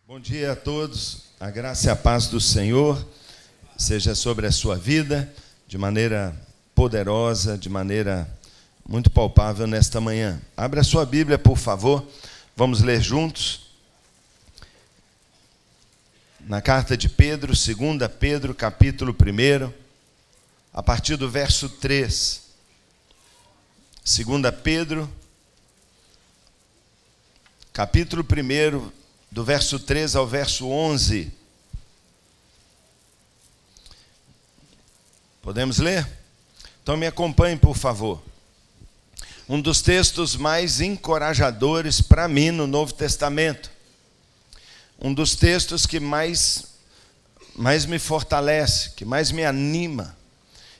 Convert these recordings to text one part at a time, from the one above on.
Bom dia a todos, a graça e a paz do Senhor seja sobre a sua vida de maneira poderosa, de maneira muito palpável nesta manhã. Abra a sua Bíblia, por favor, vamos ler juntos. Na carta de Pedro, 2 Pedro, capítulo 1, a partir do verso 3. 2 Pedro, capítulo 1, do verso 3 ao verso 11. Podemos ler? Então me acompanhe, por favor. Um dos textos mais encorajadores para mim no Novo Testamento. Um dos textos que mais me fortalece, que mais me anima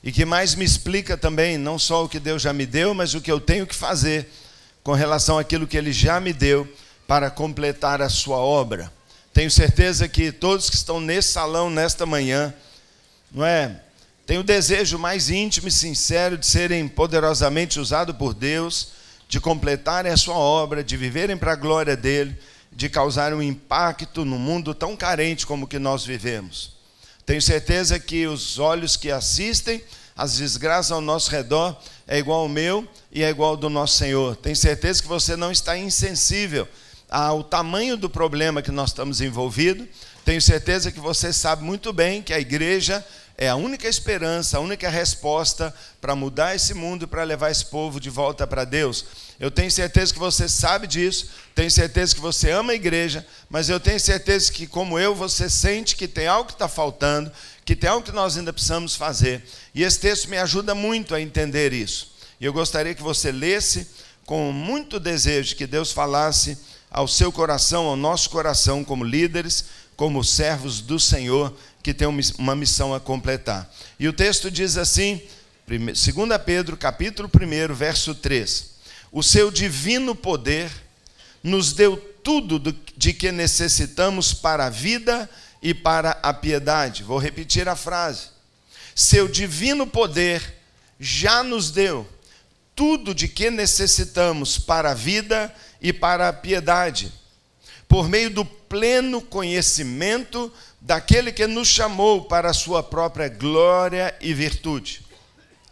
e que mais me explica também, não só o que Deus já me deu, mas o que eu tenho que fazer com relação àquilo que Ele já me deu para completar a sua obra. Tenho certeza que todos que estão nesse salão nesta manhã, têm o desejo mais íntimo e sincero de serem poderosamente usados por Deus, de completarem a sua obra, de viverem para a glória dEle, de causar um impacto no mundo tão carente como o que nós vivemos. Tenho certeza que os olhos que assistem as desgraças ao nosso redor é igual ao meu e é igual ao do nosso Senhor. Tenho certeza que você não está insensível ao tamanho do problema que nós estamos envolvidos. Tenho certeza que você sabe muito bem que a igreja é a única esperança, a única resposta para mudar esse mundo e para levar esse povo de volta para Deus. Eu tenho certeza que você sabe disso, tenho certeza que você ama a igreja, mas eu tenho certeza que, como eu, você sente que tem algo que está faltando, que tem algo que nós ainda precisamos fazer. E esse texto me ajuda muito a entender isso. E eu gostaria que você lesse com muito desejo que Deus falasse ao seu coração, ao nosso coração, como líderes, como servos do Senhor, que tem uma missão a completar. E o texto diz assim, 2 Pedro, capítulo 1, verso 3. O seu divino poder nos deu tudo de que necessitamos para a vida e para a piedade. Vou repetir a frase. Seu divino poder já nos deu tudo de que necessitamos para a vida e para a piedade, por meio do pleno conhecimento daquele que nos chamou para a sua própria glória e virtude.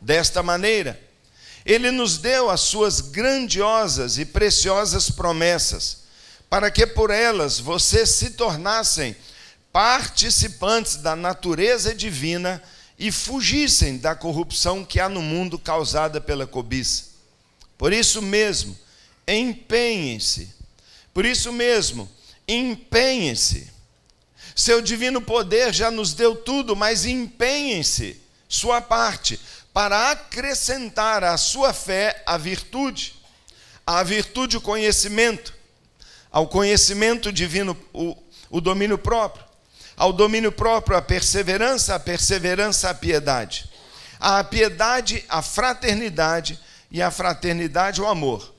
Desta maneira, Ele nos deu as suas grandiosas e preciosas promessas, para que por elas vocês se tornassem participantes da natureza divina e fugissem da corrupção que há no mundo causada pela cobiça. Por isso mesmo, empenhem-se. Seu divino poder já nos deu tudo, mas empenhem-se, sua parte, para acrescentar à sua fé a virtude o conhecimento, ao conhecimento divino o domínio próprio, ao domínio próprio a perseverança a piedade, a piedade a fraternidade e a fraternidade o amor.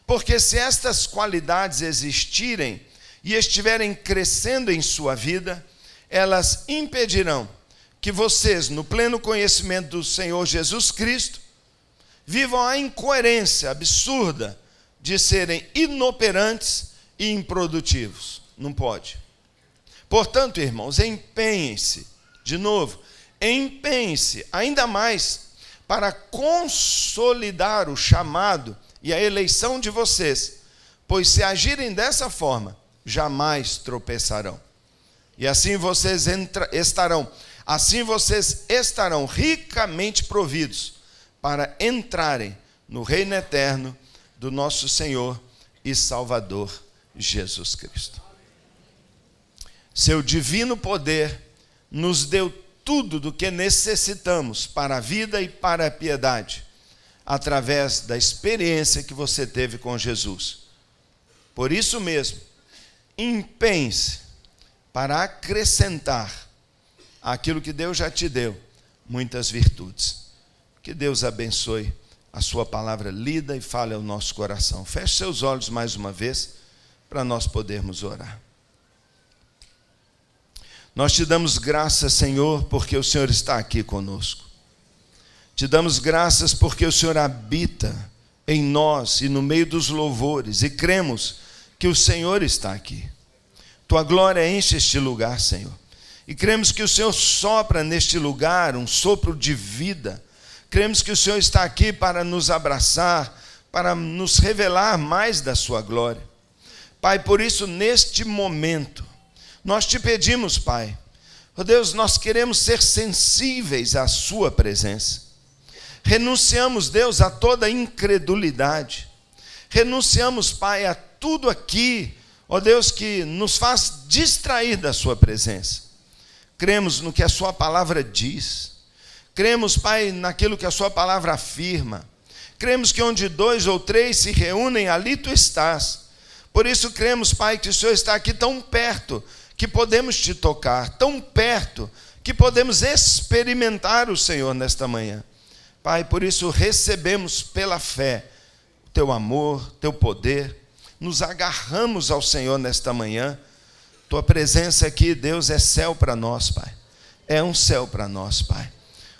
Porque se estas qualidades existirem e estiverem crescendo em sua vida, elas impedirão que vocês, no pleno conhecimento do Senhor Jesus Cristo, vivam a incoerência absurda de serem inoperantes e improdutivos. Não pode. Portanto, irmãos, empenhem-se, de novo, empenhem-se ainda mais para consolidar o chamado e a eleição de vocês, pois se agirem dessa forma, jamais tropeçarão. E assim vocês estarão ricamente providos para entrarem no reino eterno do nosso Senhor e Salvador Jesus Cristo. Seu divino poder nos deu tudo do que necessitamos para a vida e para a piedade, através da experiência que você teve com Jesus. Por isso mesmo, empenhe-se para acrescentar àquilo que Deus já te deu, muitas virtudes. Que Deus abençoe a sua palavra lida e fale ao nosso coração. Feche seus olhos mais uma vez, para nós podermos orar. Nós te damos graças, Senhor, porque o Senhor está aqui conosco. Te damos graças porque o Senhor habita em nós e no meio dos louvores, e cremos que o Senhor está aqui. Tua glória enche este lugar, Senhor. E cremos que o Senhor sopra neste lugar um sopro de vida. Cremos que o Senhor está aqui para nos abraçar, para nos revelar mais da sua glória. Pai, por isso, neste momento, nós te pedimos, Pai, ó Deus, nós queremos ser sensíveis à sua presença. Renunciamos, Deus, a toda incredulidade. Renunciamos, Pai, a tudo aqui, ó Deus, que nos faz distrair da sua presença. Cremos no que a sua palavra diz. Cremos, Pai, naquilo que a sua palavra afirma. Cremos que onde 2 ou 3 se reúnem, ali tu estás. Por isso cremos, Pai, que o Senhor está aqui tão perto, que podemos te tocar, tão perto, que podemos experimentar o Senhor nesta manhã. Pai, por isso recebemos pela fé o teu amor, teu poder, nos agarramos ao Senhor nesta manhã. Tua presença aqui, Deus, é céu para nós, Pai. É um céu para nós, Pai.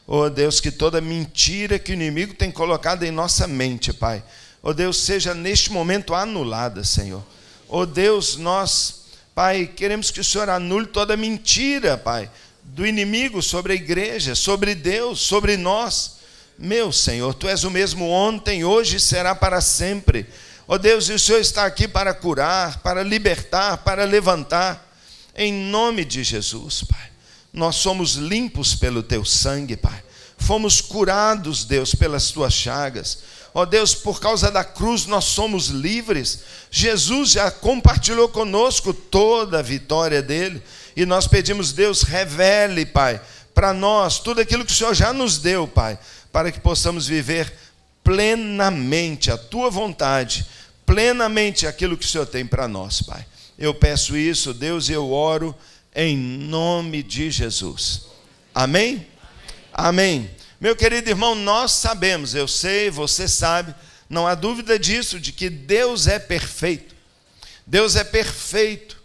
Oh Deus, que toda mentira que o inimigo tem colocado em nossa mente, Pai, oh Deus, seja neste momento anulada, Senhor. Oh Deus, nós, Pai, queremos que o Senhor anule toda mentira, Pai, do inimigo sobre a igreja, sobre Deus, sobre nós. Meu Senhor, Tu és o mesmo ontem, hoje e será para sempre. Oh Deus, e o Senhor está aqui para curar, para libertar, para levantar, em nome de Jesus, Pai. Nós somos limpos pelo Teu sangue, Pai. Fomos curados, Deus, pelas Tuas chagas. Ó Deus, por causa da cruz nós somos livres. Jesus já compartilhou conosco toda a vitória dele. E nós pedimos, Deus, revele, Pai, para nós tudo aquilo que o Senhor já nos deu, Pai, para que possamos viver plenamente a Tua vontade, plenamente aquilo que o Senhor tem para nós, Pai. Eu peço isso, Deus, e eu oro em nome de Jesus. Amém? Amém. Meu querido irmão, nós sabemos, eu sei, você sabe, não há dúvida disso, de que Deus é perfeito. Deus é perfeito,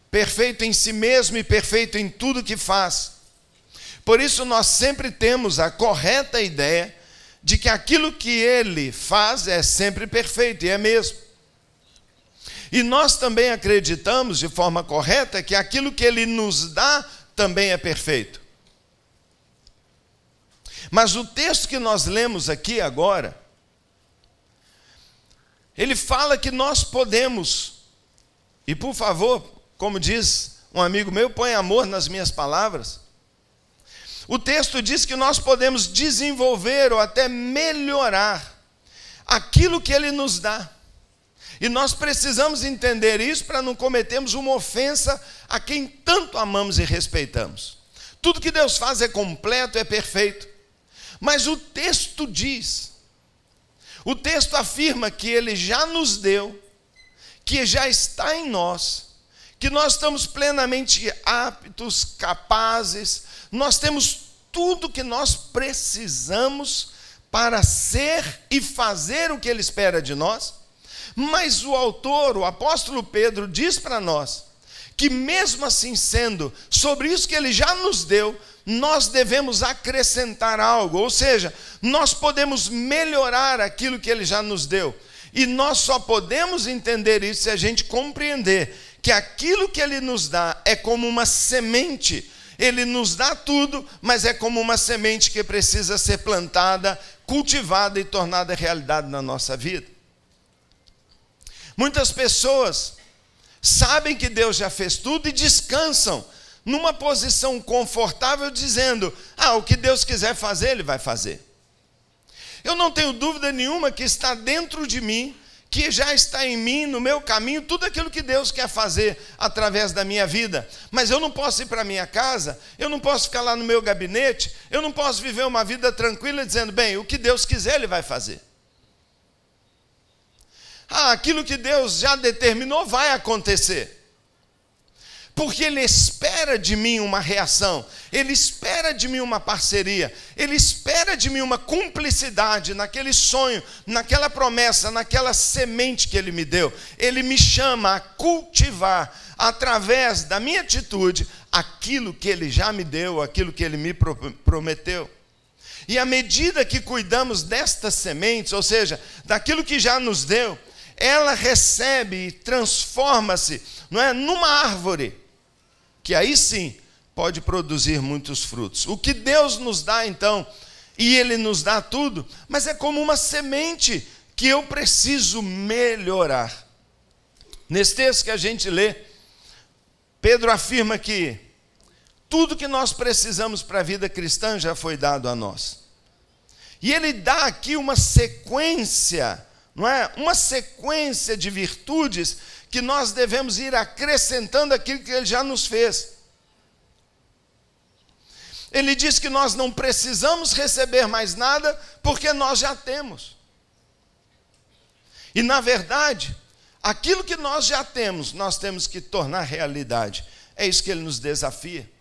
perfeito em si mesmo e perfeito em tudo que faz. Por isso nós sempre temos a correta ideia de que aquilo que Ele faz é sempre perfeito, e é mesmo. E nós também acreditamos de forma correta que aquilo que Ele nos dá também é perfeito. Mas o texto que nós lemos aqui agora, ele fala que nós podemos, e por favor, como diz um amigo meu, põe amor nas minhas palavras. O texto diz que nós podemos desenvolver ou até melhorar aquilo que Ele nos dá. E nós precisamos entender isso para não cometermos uma ofensa a quem tanto amamos e respeitamos. Tudo que Deus faz é completo, é perfeito. Mas o texto diz, o texto afirma que Ele já nos deu, que já está em nós, que nós estamos plenamente aptos, capazes, nós temos tudo que nós precisamos para ser e fazer o que Ele espera de nós. Mas o autor, o apóstolo Pedro, diz para nós que mesmo assim sendo, sobre isso que Ele já nos deu, nós devemos acrescentar algo, ou seja, nós podemos melhorar aquilo que Ele já nos deu. E nós só podemos entender isso se a gente compreender que aquilo que Ele nos dá é como uma semente. Ele nos dá tudo, mas é como uma semente que precisa ser plantada, cultivada e tornada realidade na nossa vida. Muitas pessoas sabem que Deus já fez tudo e descansam numa posição confortável, dizendo, o que Deus quiser fazer, Ele vai fazer. Eu não tenho dúvida nenhuma que está dentro de mim, que já está em mim, no meu caminho, tudo aquilo que Deus quer fazer através da minha vida. Mas eu não posso ir para a minha casa, eu não posso ficar lá no meu gabinete, eu não posso viver uma vida tranquila dizendo, bem, o que Deus quiser, Ele vai fazer. Aquilo que Deus já determinou vai acontecer. Porque Ele espera de mim uma reação, Ele espera de mim uma parceria, Ele espera de mim uma cumplicidade naquele sonho, naquela promessa, naquela semente que Ele me deu. Ele me chama a cultivar, através da minha atitude, aquilo que Ele já me deu, aquilo que Ele me prometeu. E à medida que cuidamos destas sementes, ou seja, daquilo que já nos deu, ela recebe e transforma-se, não é, numa árvore, que aí sim pode produzir muitos frutos. O que Deus nos dá então, e Ele nos dá tudo, mas é como uma semente que eu preciso melhorar. Nesse texto que a gente lê, Pedro afirma que tudo que nós precisamos para a vida cristã já foi dado a nós. E ele dá aqui uma sequência, não é? Uma sequência de virtudes que nós devemos ir acrescentando aquilo que ele já nos fez. Ele diz que nós não precisamos receber mais nada porque nós já temos. E na verdade, aquilo que nós já temos, nós temos que tornar realidade. É isso que ele nos desafia.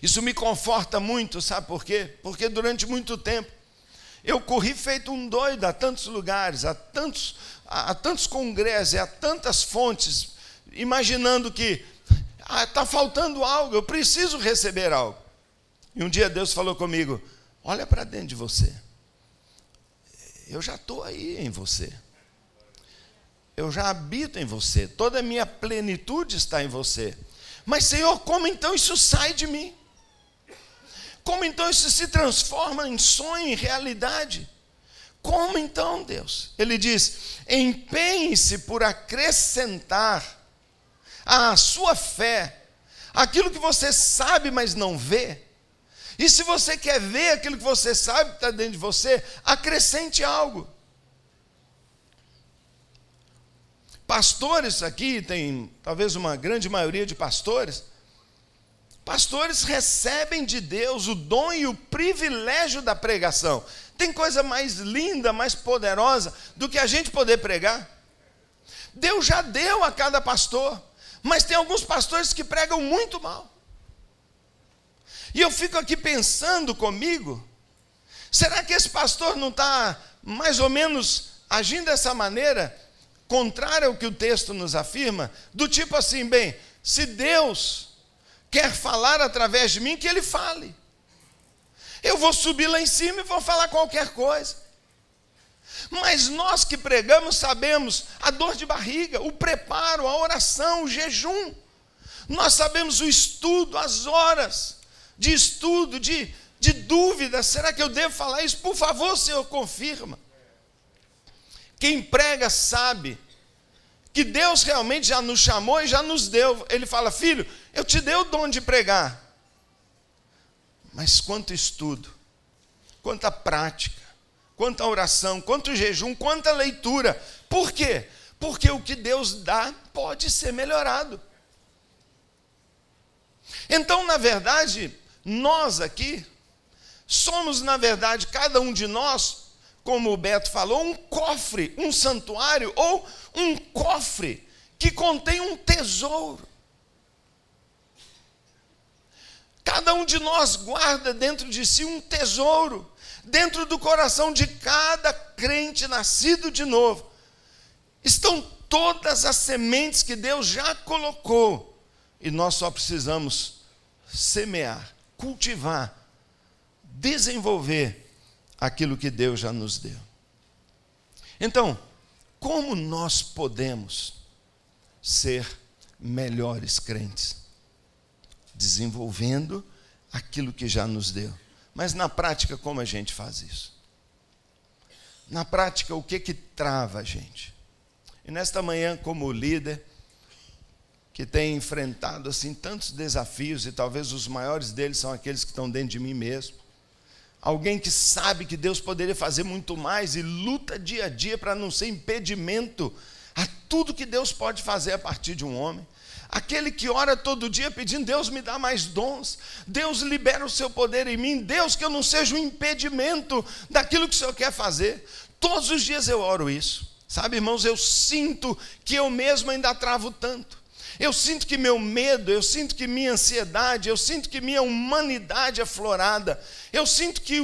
Isso me conforta muito, sabe por quê? Porque durante muito tempo eu corri feito um doido a tantos lugares, a tantos congressos, a tantas fontes, imaginando que está faltando algo, eu preciso receber algo. E um dia Deus falou comigo: olha para dentro de você. Eu já estou aí em você. Eu já habito em você. Toda a minha plenitude está em você. Mas, Senhor, como então isso sai de mim? Como então isso se transforma em sonho, em realidade? Como então, Deus? Ele diz: empenhe-se por acrescentar à sua fé aquilo que você sabe, mas não vê. E se você quer ver aquilo que você sabe que está dentro de você, acrescente algo. Pastores aqui, tem talvez uma grande maioria de pastores recebem de Deus o dom e o privilégio da pregação. Tem coisa mais linda, mais poderosa do que a gente poder pregar? Deus já deu a cada pastor, mas tem alguns pastores que pregam muito mal. E eu fico aqui pensando comigo, será que esse pastor não está mais ou menos agindo dessa maneira, contrária ao que o texto nos afirma, do tipo assim, bem, se Deus quer falar através de mim, que Ele fale. Eu vou subir lá em cima e vou falar qualquer coisa. Mas nós que pregamos sabemos a dor de barriga, o preparo, a oração, o jejum. Nós sabemos o estudo, as horas de estudo, de dúvida. Será que eu devo falar isso? Por favor, Senhor, confirma. Quem prega sabe que Deus realmente já nos chamou e já nos deu. Ele fala: filho, eu te dei o dom de pregar. Mas quanto estudo, quanta prática, quanta oração, quanto jejum, quanta leitura. Por quê? Porque o que Deus dá pode ser melhorado. Então, na verdade, nós aqui somos, na verdade, cada um de nós, como o Beto falou, um cofre, um santuário, ou um cofre que contém um tesouro. Cada um de nós guarda dentro de si um tesouro, dentro do coração de cada crente nascido de novo. Estão todas as sementes que Deus já colocou, e nós só precisamos semear, cultivar, desenvolver aquilo que Deus já nos deu. Então, como nós podemos ser melhores crentes? Desenvolvendo aquilo que já nos deu. Mas na prática, como a gente faz isso? Na prática, o que trava a gente? E nesta manhã, como líder, que tem enfrentado assim tantos desafios, e talvez os maiores deles são aqueles que estão dentro de mim mesmo, alguém que sabe que Deus poderia fazer muito mais e luta dia a dia para não ser impedimento a tudo que Deus pode fazer a partir de um homem. Aquele que ora todo dia pedindo: Deus me dá mais dons, Deus libera o seu poder em mim, Deus, que eu não seja um impedimento daquilo que o Senhor quer fazer. Todos os dias eu oro isso. Sabe, irmãos, eu sinto que eu mesmo ainda travo tanto. Eu sinto que meu medo, eu sinto que minha ansiedade, eu sinto que minha humanidade é florada. Eu sinto que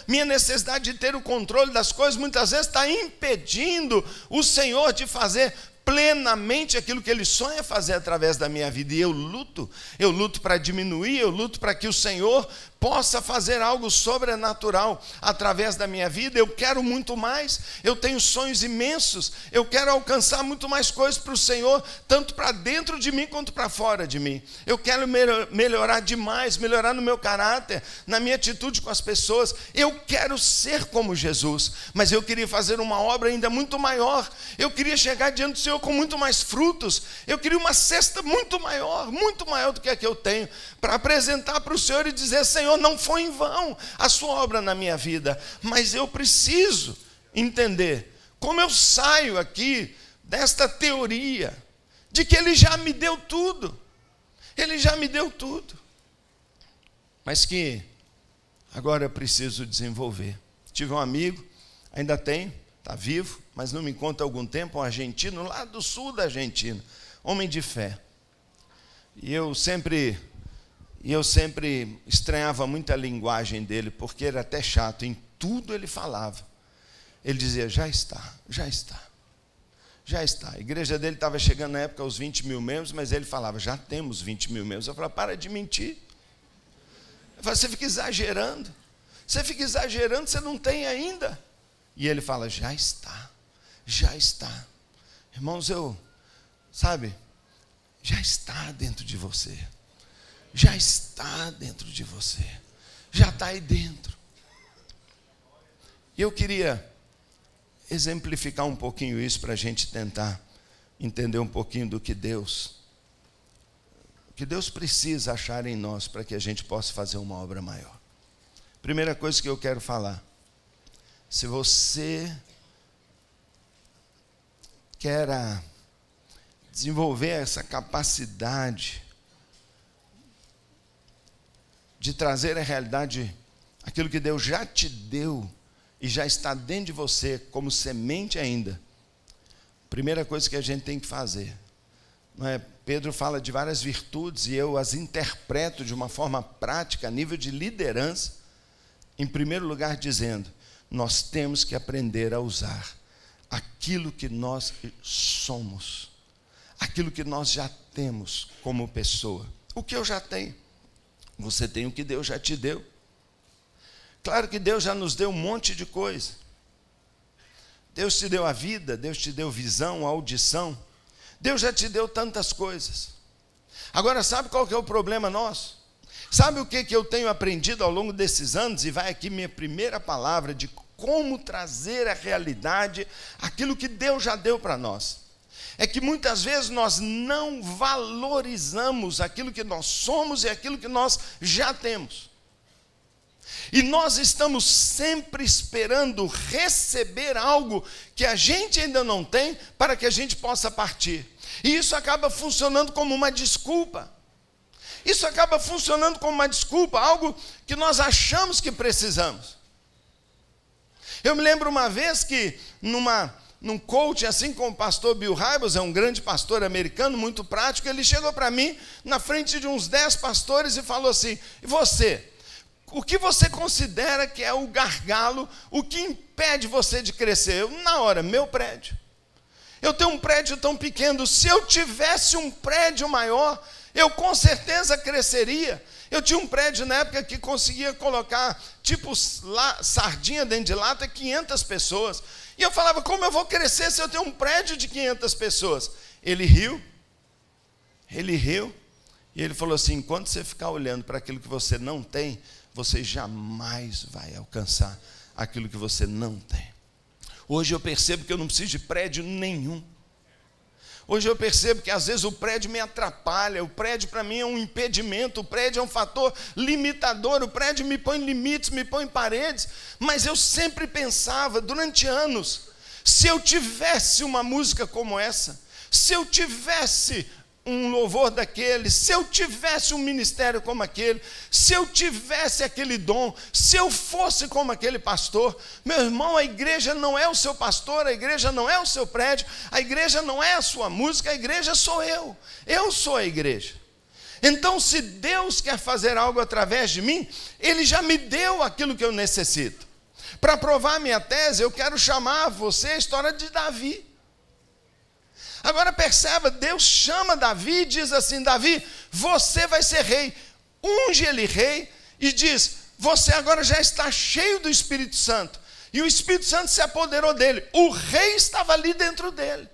minha necessidade de ter o controle das coisas muitas vezes está impedindo o Senhor de fazer plenamente aquilo que Ele sonha fazer através da minha vida. E eu luto para diminuir, eu luto para que o Senhor possa fazer algo sobrenatural através da minha vida. Eu quero muito mais, eu tenho sonhos imensos, eu quero alcançar muito mais coisas para o Senhor, tanto para dentro de mim quanto para fora de mim. Eu quero melhorar demais, melhorar no meu caráter, na minha atitude com as pessoas. Eu quero ser como Jesus, mas eu queria fazer uma obra ainda muito maior. Eu queria chegar diante do Senhor com muito mais frutos. Eu queria uma cesta muito maior do que a que eu tenho, para apresentar para o Senhor e dizer: Senhor, não foi em vão a sua obra na minha vida, mas eu preciso entender como eu saio aqui desta teoria de que Ele já me deu tudo. Ele já me deu tudo, mas que agora eu preciso desenvolver. Tive um amigo, ainda tenho, está vivo, mas não me encontro há algum tempo, um argentino lá do sul da Argentina, homem de fé. E eu sempre estranhava muito a linguagem dele, porque era até chato, em tudo ele falava. Ele dizia: já está, já está, já está. A igreja dele estava chegando na época aos 20 mil membros, mas ele falava: já temos 20 mil membros. Eu falava: para de mentir. Eu falava: você fica exagerando, você não tem ainda. E ele fala: já está, já está. Irmãos, já está dentro de você. Já está dentro de você. Já está aí dentro. E eu queria exemplificar um pouquinho isso para a gente tentar entender um pouquinho do que Deus precisa achar em nós para que a gente possa fazer uma obra maior. Primeira coisa que eu quero falar: se você quer desenvolver essa capacidade de trazer à realidade aquilo que Deus já te deu e já está dentro de você como semente ainda, primeira coisa que a gente tem que fazer, não é? Pedro fala de várias virtudes e eu as interpreto de uma forma prática, a nível de liderança, em primeiro lugar dizendo: nós temos que aprender a usar aquilo que nós somos, aquilo que nós já temos como pessoa. O que eu já tenho? Você tem o que Deus já te deu. Claro que Deus já nos deu um monte de coisa. Deus te deu a vida, Deus te deu visão, audição. Deus já te deu tantas coisas. Agora, sabe qual que é o problema nosso? Sabe o que eu tenho aprendido ao longo desses anos? E vai aqui minha primeira palavra de como trazer à realidade aquilo que Deus já deu para nós. É que muitas vezes nós não valorizamos aquilo que nós somos e aquilo que nós já temos. E nós estamos sempre esperando receber algo que a gente ainda não tem para que a gente possa partir. E isso acaba funcionando como uma desculpa. Isso acaba funcionando como uma desculpa, algo que nós achamos que precisamos. Eu me lembro uma vez que num coaching assim com o pastor Bill Hybels, é um grande pastor americano, muito prático, ele chegou para mim, na frente de uns 10 pastores e falou assim: e você? O que você considera que é o gargalo, o que impede você de crescer? Eu, na hora, meu prédio. Eu tenho um prédio tão pequeno, se eu tivesse um prédio maior, eu com certeza cresceria. Eu tinha um prédio na época que conseguia colocar, tipo sardinha dentro de lata, 500 pessoas. E eu falava: como eu vou crescer se eu tenho um prédio de 500 pessoas? Ele riu, e ele falou assim: enquanto você ficar olhando para aquilo que você não tem, você jamais vai alcançar aquilo que você não tem. Hoje eu percebo que eu não preciso de prédio nenhum. Hoje eu percebo que às vezes o prédio me atrapalha, o prédio para mim é um impedimento, o prédio é um fator limitador, o prédio me põe limites, me põe paredes, mas eu sempre pensava, durante anos, se eu tivesse uma música como essa, se eu tivesse um louvor daquele, se eu tivesse um ministério como aquele, se eu tivesse aquele dom, se eu fosse como aquele pastor. Meu irmão, a igreja não é o seu pastor, a igreja não é o seu prédio, a igreja não é a sua música, a igreja sou eu sou a igreja. Então, se Deus quer fazer algo através de mim, Ele já me deu aquilo que eu necessito. Para provar minha tese, eu quero chamar você a história de Davi. Agora perceba, Deus chama Davi e diz assim: Davi, você vai ser rei. Unge ele rei e diz: você agora já está cheio do Espírito Santo. E o Espírito Santo se apoderou dele. O rei estava ali dentro dele.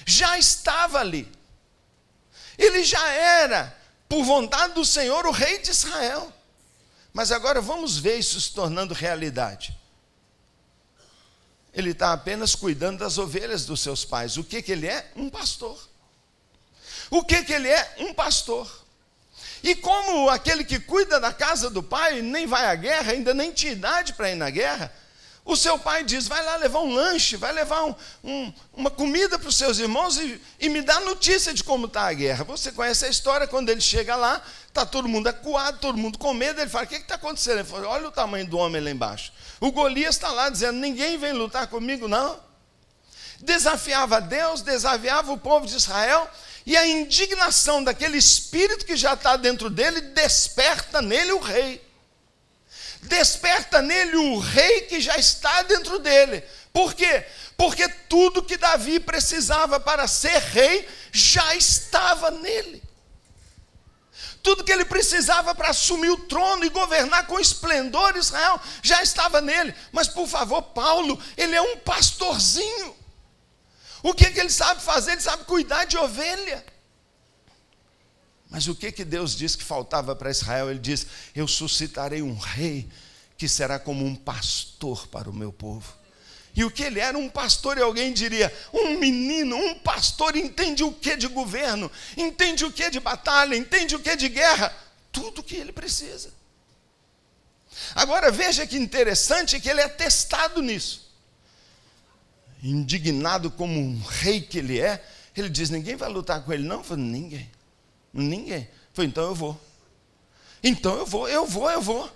Já estava ali. Ele já era, por vontade do Senhor, o rei de Israel. Mas agora vamos ver isso se tornando realidade. Ele está apenas cuidando das ovelhas dos seus pais. O que ele é? Um pastor. O que ele é? Um pastor. E como aquele que cuida da casa do pai nem vai à guerra, ainda nem tinha idade para ir na guerra, o seu pai diz, vai lá levar um lanche, vai levar uma comida para os seus irmãos e me dá notícia de como está a guerra. Você conhece a história, quando ele chega lá, está todo mundo acuado, todo mundo com medo, ele fala, o que está acontecendo? Ele fala, olha o tamanho do homem lá embaixo. O Golias está lá dizendo, ninguém vem lutar comigo não. Desafiava Deus, desafiava o povo de Israel, e a indignação daquele espírito que já está dentro dele, desperta nele o rei. Desperta nele o rei que já está dentro dele. Por quê? Porque tudo que Davi precisava para ser rei, já estava nele. Tudo que ele precisava para assumir o trono e governar com esplendor Israel, já estava nele. Mas por favor, Paulo, ele é um pastorzinho. O que ele sabe fazer? Ele sabe cuidar de ovelha. Mas o que Deus disse que faltava para Israel? Ele diz, eu suscitarei um rei que será como um pastor para o meu povo. E o que ele era? Um pastor, e alguém diria, um menino, um pastor entende o que de governo, entende o que de batalha, entende o que de guerra, tudo o que ele precisa. Agora veja que interessante que ele é testado nisso. Indignado como um rei que ele é, ele diz, ninguém vai lutar com ele não? Eu falei, ninguém. Falei, então eu vou. Eu vou.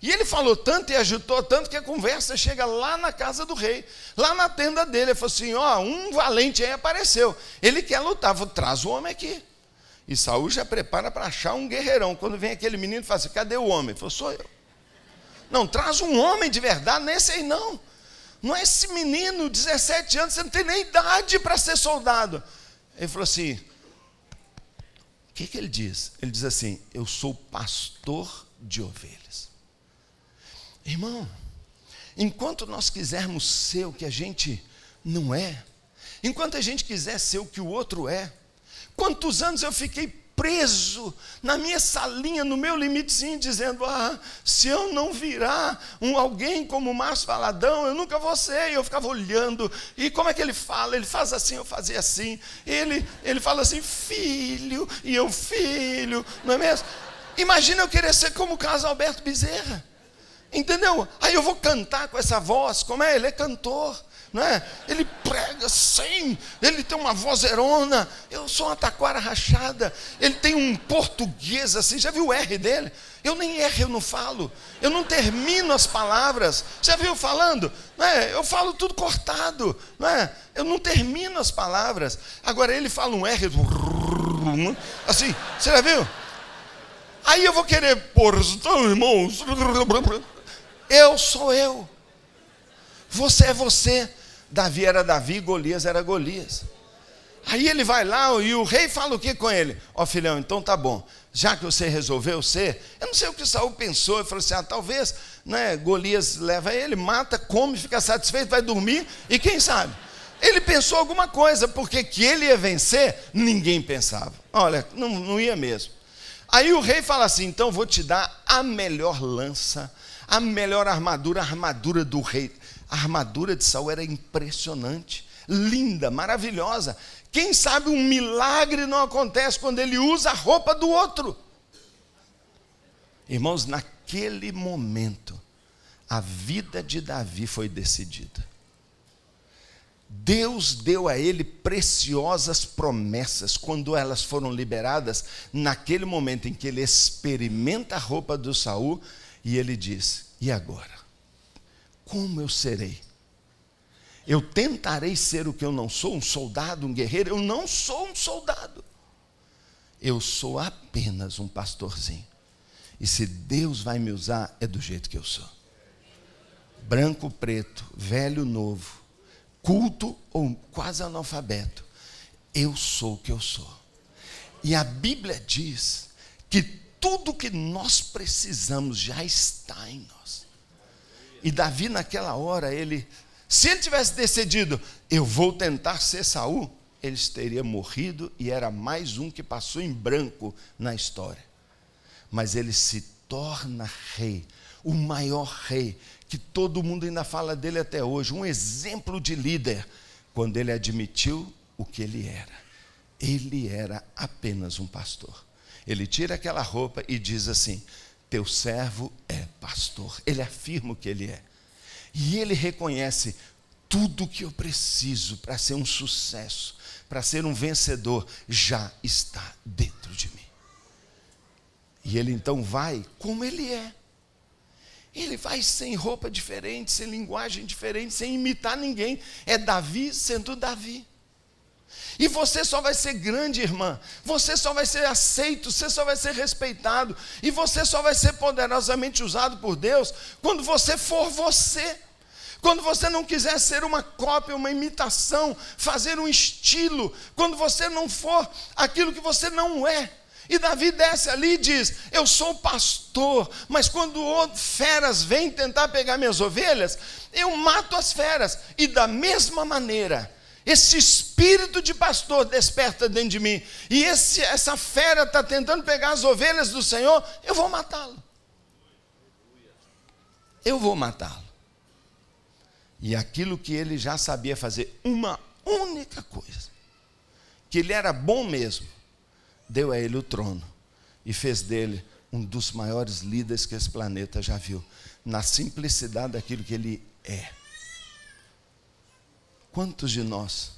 E ele falou tanto e agitou tanto que a conversa chega lá na casa do rei, lá na tenda dele. Ele falou assim, um valente aí apareceu, ele quer lutar. Eu falei, traz o homem aqui. E Saul já prepara para achar um guerreirão. Quando vem aquele menino e fala assim, cadê o homem? Ele falou, sou eu. Não, traz um homem de verdade, não é esse aí não. Não é esse menino, 17 anos, você não tem nem idade para ser soldado. Ele falou assim, o que ele diz? Ele diz assim, eu sou pastor de ovelhas. Irmão, enquanto nós quisermos ser o que a gente não é, enquanto a gente quiser ser o que o outro é, quantos anos eu fiquei preso na minha salinha, no meu limitezinho, dizendo, se eu não virar alguém como o Márcio Valadão, eu nunca vou ser. E eu ficava olhando, e como é que ele fala? Ele faz assim, eu fazia assim. Ele fala assim, filho, e eu filho, não é mesmo? Imagina eu querer ser como o Carlos Alberto Bezerra, entendeu? Aí eu vou cantar com essa voz, como é? Ele é cantor, não é? Ele prega assim, ele tem uma vozerona, eu sou uma taquara rachada, ele tem um português assim, já viu o R dele? Eu nem R eu não falo, eu não termino as palavras, já viu falando? Não é? Eu falo tudo cortado, não é? Eu não termino as palavras. Agora ele fala um R, assim, você já viu? Aí eu vou querer, irmãos, eu sou eu, você é você. Davi era Davi, Golias era Golias. Aí ele vai lá e o rei fala o que com ele? Filhão, então tá bom, já que você resolveu ser, eu não sei o que Saul pensou, ele falou assim, talvez, né, Golias leva ele, mata, come, fica satisfeito, vai dormir, e quem sabe? Ele pensou alguma coisa, porque que ele ia vencer, ninguém pensava. Olha, não ia mesmo. Aí o rei fala assim, então vou te dar a melhor lança, a melhor armadura, a armadura do rei. A armadura de Saul era impressionante, linda, maravilhosa. Quem sabe um milagre não acontece quando ele usa a roupa do outro. Irmãos, naquele momento, a vida de Davi foi decidida. Deus deu a ele preciosas promessas. Quando elas foram liberadas, naquele momento em que ele experimenta a roupa do Saul, e ele diz, e agora? Como eu serei? Eu tentarei ser o que eu não sou, um soldado, um guerreiro. Eu não sou um soldado. Eu sou apenas um pastorzinho. E se Deus vai me usar, é do jeito que eu sou. Branco, preto, velho, novo, culto ou quase analfabeto. Eu sou o que eu sou. E a Bíblia diz que tudo que nós precisamos já está em nós. E Davi naquela hora, se ele tivesse decidido, eu vou tentar ser Saul, ele teria morrido e era mais um que passou em branco na história. Mas ele se torna rei, o maior rei, que todo mundo ainda fala dele até hoje, um exemplo de líder, quando ele admitiu o que ele era. Ele era apenas um pastor. Ele tira aquela roupa e diz assim: teu servo é pastor. Ele afirma o que ele é. E ele reconhece: tudo que eu preciso para ser um sucesso, para ser um vencedor, já está dentro de mim. E ele então vai como ele é. Ele vai sem roupa diferente, sem linguagem diferente, sem imitar ninguém. É Davi sendo Davi. E você só vai ser grande, irmã. Você só vai ser aceito, você só vai ser respeitado. E você só vai ser poderosamente usado por Deus quando você for você. Quando você não quiser ser uma cópia, uma imitação, fazer um estilo. Quando você não for aquilo que você não é. E Davi desce ali e diz: eu sou pastor, mas quando feras vêm tentar pegar minhas ovelhas, eu mato as feras. E da mesma maneira, esse espírito de pastor desperta dentro de mim, e essa fera está tentando pegar as ovelhas do Senhor, eu vou matá-lo. Eu vou matá-lo. E aquilo que ele já sabia fazer, uma única coisa, que ele era bom mesmo, deu a ele o trono e fez dele um dos maiores líderes que esse planeta já viu, na simplicidade daquilo que ele é. Quantos de nós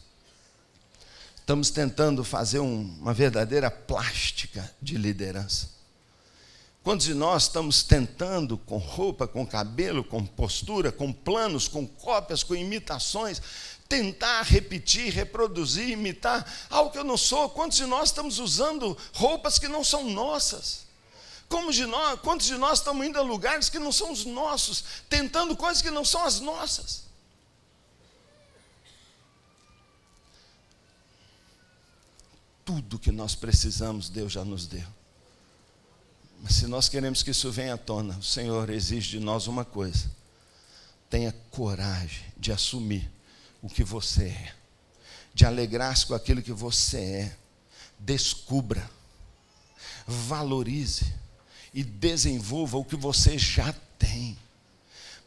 estamos tentando fazer uma verdadeira plástica de liderança? Quantos de nós estamos tentando, com roupa, com cabelo, com postura, com planos, com cópias, com imitações, tentar repetir, reproduzir, imitar algo que eu não sou? Quantos de nós estamos usando roupas que não são nossas? Quantos de nós estamos indo a lugares que não são os nossos, tentando coisas que não são as nossas? Tudo que nós precisamos, Deus já nos deu. Mas se nós queremos que isso venha à tona, o Senhor exige de nós uma coisa: tenha coragem de assumir o que você é, de alegrar-se com aquilo que você é. Descubra, valorize e desenvolva o que você já tem.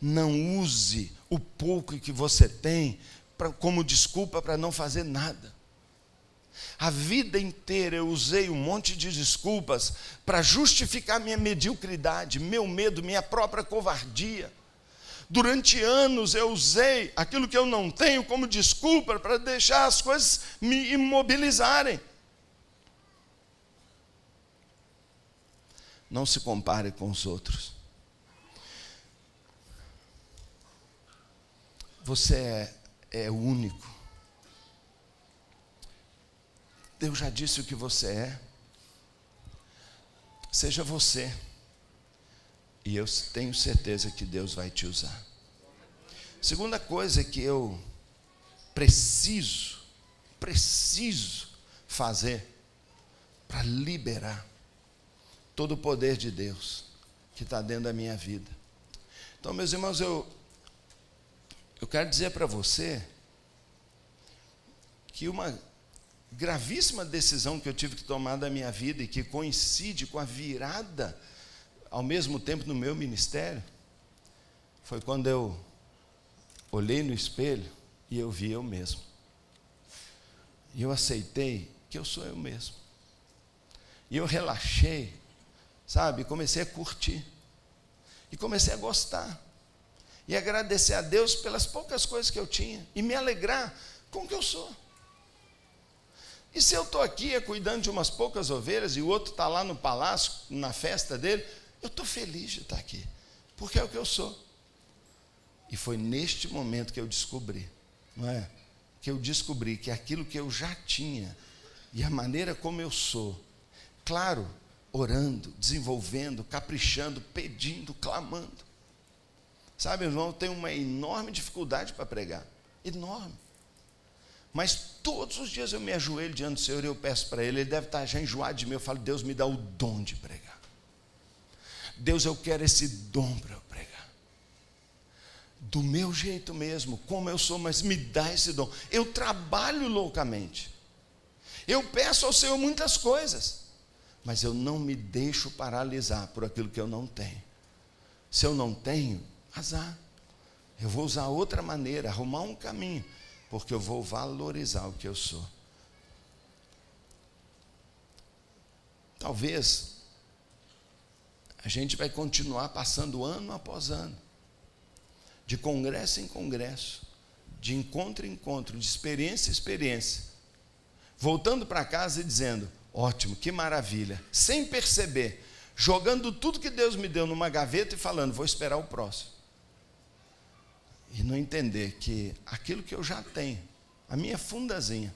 Não use o pouco que você tem como desculpa para não fazer nada. A vida inteira eu usei um monte de desculpas para justificar minha mediocridade, meu medo, minha própria covardia. Durante anos eu usei aquilo que eu não tenho como desculpa para deixar as coisas me imobilizarem. Não se compare com os outros. Você é único. Deus já disse o que você é. Seja você. E eu tenho certeza que Deus vai te usar. Segunda coisa que eu preciso fazer para liberar todo o poder de Deus que está dentro da minha vida. Então, meus irmãos, eu quero dizer para você que uma gravíssima decisão que eu tive que tomar da minha vida e que coincide com a virada ao mesmo tempo no meu ministério, foi quando eu olhei no espelho e eu vi eu mesmo. E eu aceitei que eu sou eu mesmo. E eu relaxei, sabe? Comecei a curtir. E comecei a gostar. E agradecer a Deus pelas poucas coisas que eu tinha. E me alegrar com o que eu sou. E se eu estou aqui cuidando de umas poucas ovelhas e o outro está lá no palácio, na festa dele, eu estou feliz de estar aqui, porque é o que eu sou. E foi neste momento que eu descobri, não é? Que eu descobri que aquilo que eu já tinha e a maneira como eu sou, claro, orando, desenvolvendo, caprichando, pedindo, clamando. Sabe, irmão, eu tenho uma enorme dificuldade para pregar, enorme. Mas todos os dias eu me ajoelho diante do Senhor e eu peço para Ele deve estar já enjoado de mim. Eu falo: Deus, me dá o dom de pregar. Deus, eu quero esse dom para eu pregar. Do meu jeito mesmo, como eu sou, mas me dá esse dom. Eu trabalho loucamente. Eu peço ao Senhor muitas coisas, mas eu não me deixo paralisar por aquilo que eu não tenho. Se eu não tenho, azar. Eu vou usar outra maneira, arrumar um caminho, porque eu vou valorizar o que eu sou. Talvez a gente vai continuar passando ano após ano, de congresso em congresso, de encontro em encontro, de experiência em experiência, voltando para casa e dizendo, ótimo, que maravilha, sem perceber, jogando tudo que Deus me deu numa gaveta e falando, vou esperar o próximo. E não entender que aquilo que eu já tenho, a minha fundazinha,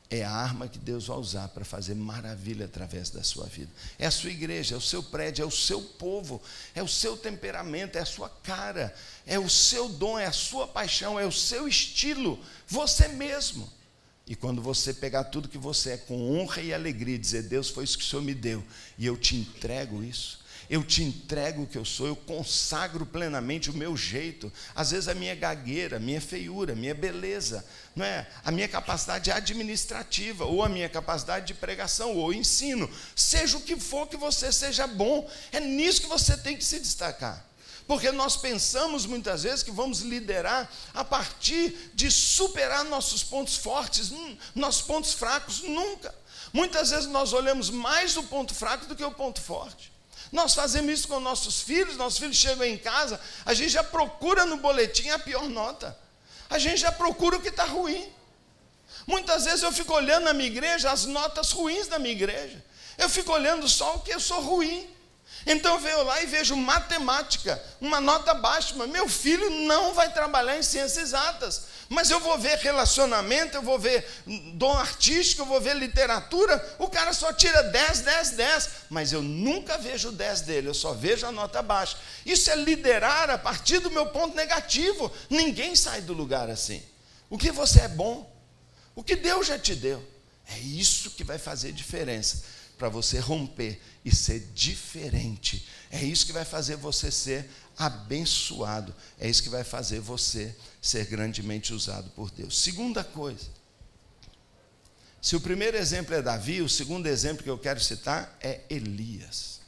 é a arma que Deus vai usar para fazer maravilha através da sua vida. É a sua igreja, é o seu prédio, é o seu povo, é o seu temperamento, é a sua cara, é o seu dom, é a sua paixão, é o seu estilo, você mesmo. E quando você pegar tudo que você é com honra e alegria, dizer, Deus, foi isso que o Senhor me deu, e eu te entrego isso, eu te entrego o que eu sou, eu consagro plenamente o meu jeito, às vezes a minha gagueira, a minha feiura, a minha beleza, não é? A minha capacidade administrativa, ou a minha capacidade de pregação, ou ensino, seja o que for que você seja bom, é nisso que você tem que se destacar. Porque nós pensamos muitas vezes que vamos liderar a partir de superar nossos pontos fortes, nossos pontos fracos, nunca. Muitas vezes nós olhamos mais o ponto fraco do que o ponto forte. Nós fazemos isso com nossos filhos chegam em casa, a gente já procura no boletim a pior nota, a gente já procura o que está ruim. Muitas vezes eu fico olhando na minha igreja, as notas ruins da minha igreja, eu fico olhando só o que eu sou ruim. Então eu venho lá e vejo matemática, uma nota baixa, mas meu filho não vai trabalhar em ciências exatas, mas eu vou ver relacionamento, eu vou ver dom artístico, eu vou ver literatura, o cara só tira 10, 10, 10, mas eu nunca vejo o 10 dele, eu só vejo a nota baixa. Isso é liderar a partir do meu ponto negativo, ninguém sai do lugar assim. O que você é bom, o que Deus já te deu, é isso que vai fazer diferença, para você romper e ser diferente. É isso que vai fazer você ser abençoado. É isso que vai fazer você ser grandemente usado por Deus. Segunda coisa. Se o primeiro exemplo é Davi, o segundo exemplo que eu quero citar é Elias.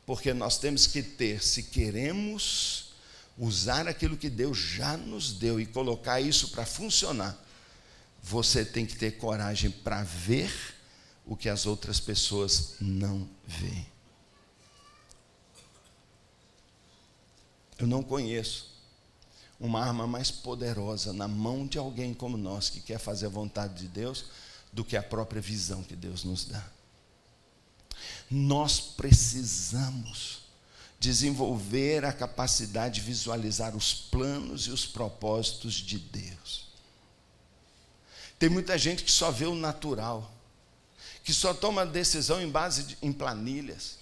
Porque nós temos que ter, se queremos usar aquilo que Deus já nos deu e colocar isso para funcionar, você tem que ter coragem para ver o que as outras pessoas não veem. Eu não conheço uma arma mais poderosa na mão de alguém como nós, que quer fazer a vontade de Deus, do que a própria visão que Deus nos dá. Nós precisamos desenvolver a capacidade de visualizar os planos e os propósitos de Deus. Tem muita gente que só vê o natural, que só toma decisão em planilhas,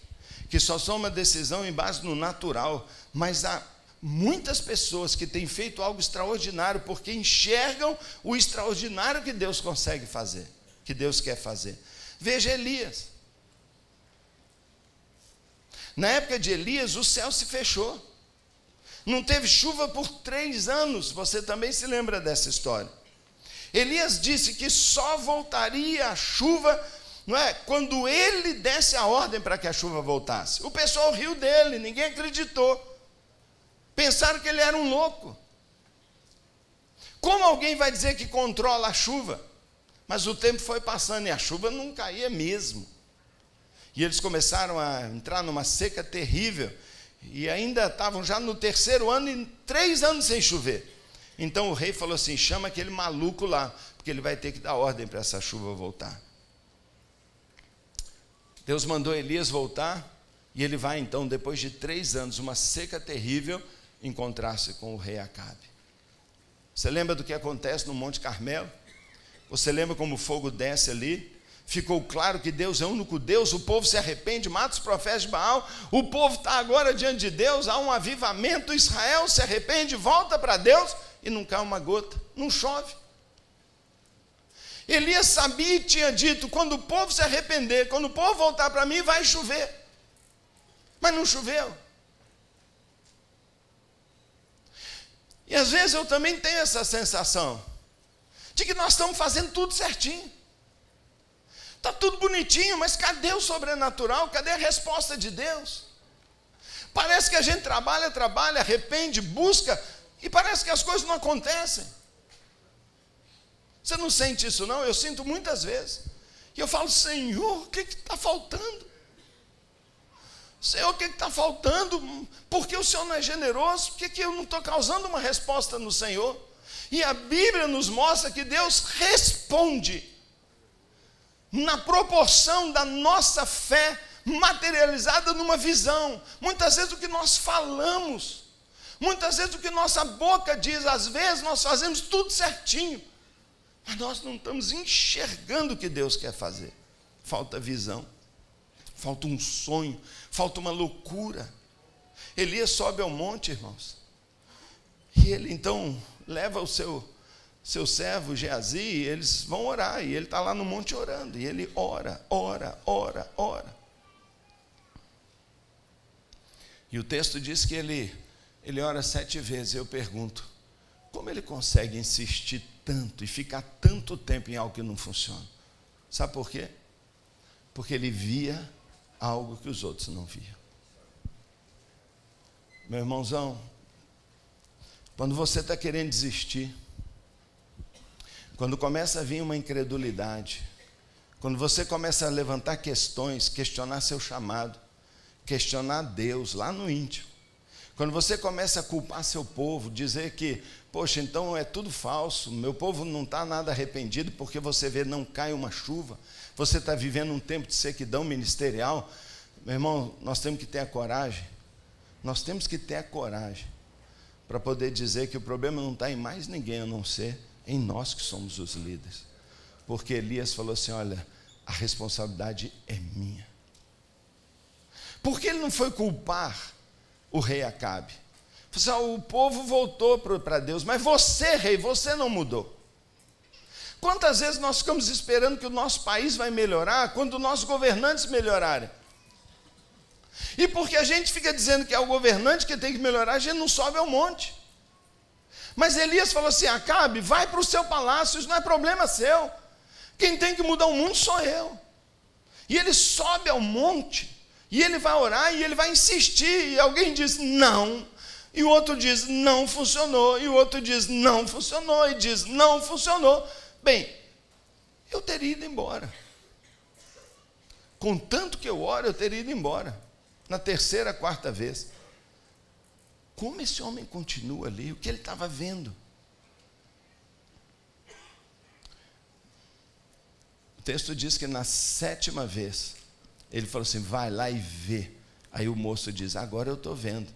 que só toma decisão em base no natural, mas há muitas pessoas que têm feito algo extraordinário, porque enxergam o extraordinário que Deus consegue fazer, que Deus quer fazer. Veja Elias. Na época de Elias, o céu se fechou, não teve chuva por 3 anos, você também se lembra dessa história. Elias disse que só voltaria a chuva, não é? Quando ele desse a ordem para que a chuva voltasse. O pessoal riu dele, ninguém acreditou. Pensaram que ele era um louco. Como alguém vai dizer que controla a chuva? Mas o tempo foi passando e a chuva não caía mesmo. E eles começaram a entrar numa seca terrível. E ainda estavam já no 3º ano e 3 anos sem chover. Então o rei falou assim, chama aquele maluco lá, porque ele vai ter que dar ordem para essa chuva voltar. Deus mandou Elias voltar, e ele vai então, depois de 3 anos, uma seca terrível, encontrar-se com o rei Acabe. Você lembra do que acontece no Monte Carmelo? Você lembra como o fogo desce ali? Ficou claro que Deus é o único Deus, o povo se arrepende, mata os profetas de Baal, o povo está agora diante de Deus, há um avivamento, Israel se arrepende, volta para Deus, e não cai uma gota, não chove. Elias sabia e tinha dito, quando o povo se arrepender, quando o povo voltar para mim, vai chover. mas não choveu. E às vezes eu também tenho essa sensação de que nós estamos fazendo tudo certinho. Está tudo bonitinho, mas cadê o sobrenatural? Cadê a resposta de Deus? Parece que a gente trabalha, arrepende, busca, e parece que as coisas não acontecem. Você não sente isso não? Eu sinto muitas vezes. E eu falo, Senhor, o que está faltando? Senhor, o que está faltando? Por que o Senhor não é generoso? Por que eu não estou causando uma resposta no Senhor? E a Bíblia nos mostra que Deus responde na proporção da nossa fé materializada numa visão. Muitas vezes o que nós falamos, muitas vezes o que nossa boca diz, às vezes nós fazemos tudo certinho, mas nós não estamos enxergando o que Deus quer fazer. Falta visão, falta um sonho, falta uma loucura. Elias sobe ao monte, irmãos, e ele então leva o seu servo Geazi, e eles vão orar, e ele está lá no monte orando, e ele ora. E o texto diz que ele ora 7 vezes. Eu pergunto, como ele consegue insistir tanto e ficar tanto tempo em algo que não funciona? Sabe por quê? Porque ele via algo que os outros não viam. Meu irmãozão, quando você está querendo desistir, quando começa a vir uma incredulidade, quando você começa a levantar questões, questionar seu chamado, questionar Deus lá no íntimo, quando você começa a culpar seu povo, dizer que, poxa, então é tudo falso, meu povo não está nada arrependido, porque você vê, não cai uma chuva, você está vivendo um tempo de sequidão ministerial, meu irmão, nós temos que ter a coragem, para poder dizer que o problema não está em mais ninguém a não ser em nós que somos os líderes. Porque Elias falou assim, olha, a responsabilidade é minha. Por que ele não foi culpar o rei Acabe? Falou assim, o povo voltou para Deus, mas você, rei, você não mudou. Quantas vezes nós ficamos esperando que o nosso país vai melhorar quando nossos governantes melhorarem? E porque a gente fica dizendo que é o governante que tem que melhorar, a gente não sobe ao monte. Mas Elias falou assim, Acabe, vai para o seu palácio, isso não é problema seu. Quem tem que mudar o mundo sou eu. E ele sobe ao monte, e ele vai orar, e ele vai insistir, e alguém diz não, e o outro diz não funcionou, e o outro diz não funcionou, e diz não funcionou. Bem, eu teria ido embora. Contanto que eu oro, eu teria ido embora. Na 3ª, 4ª vez. Como esse homem continua ali? O que ele estava vendo? O texto diz que na 7ª vez, ele falou assim, vai lá e vê. Aí o moço diz, agora eu estou vendo.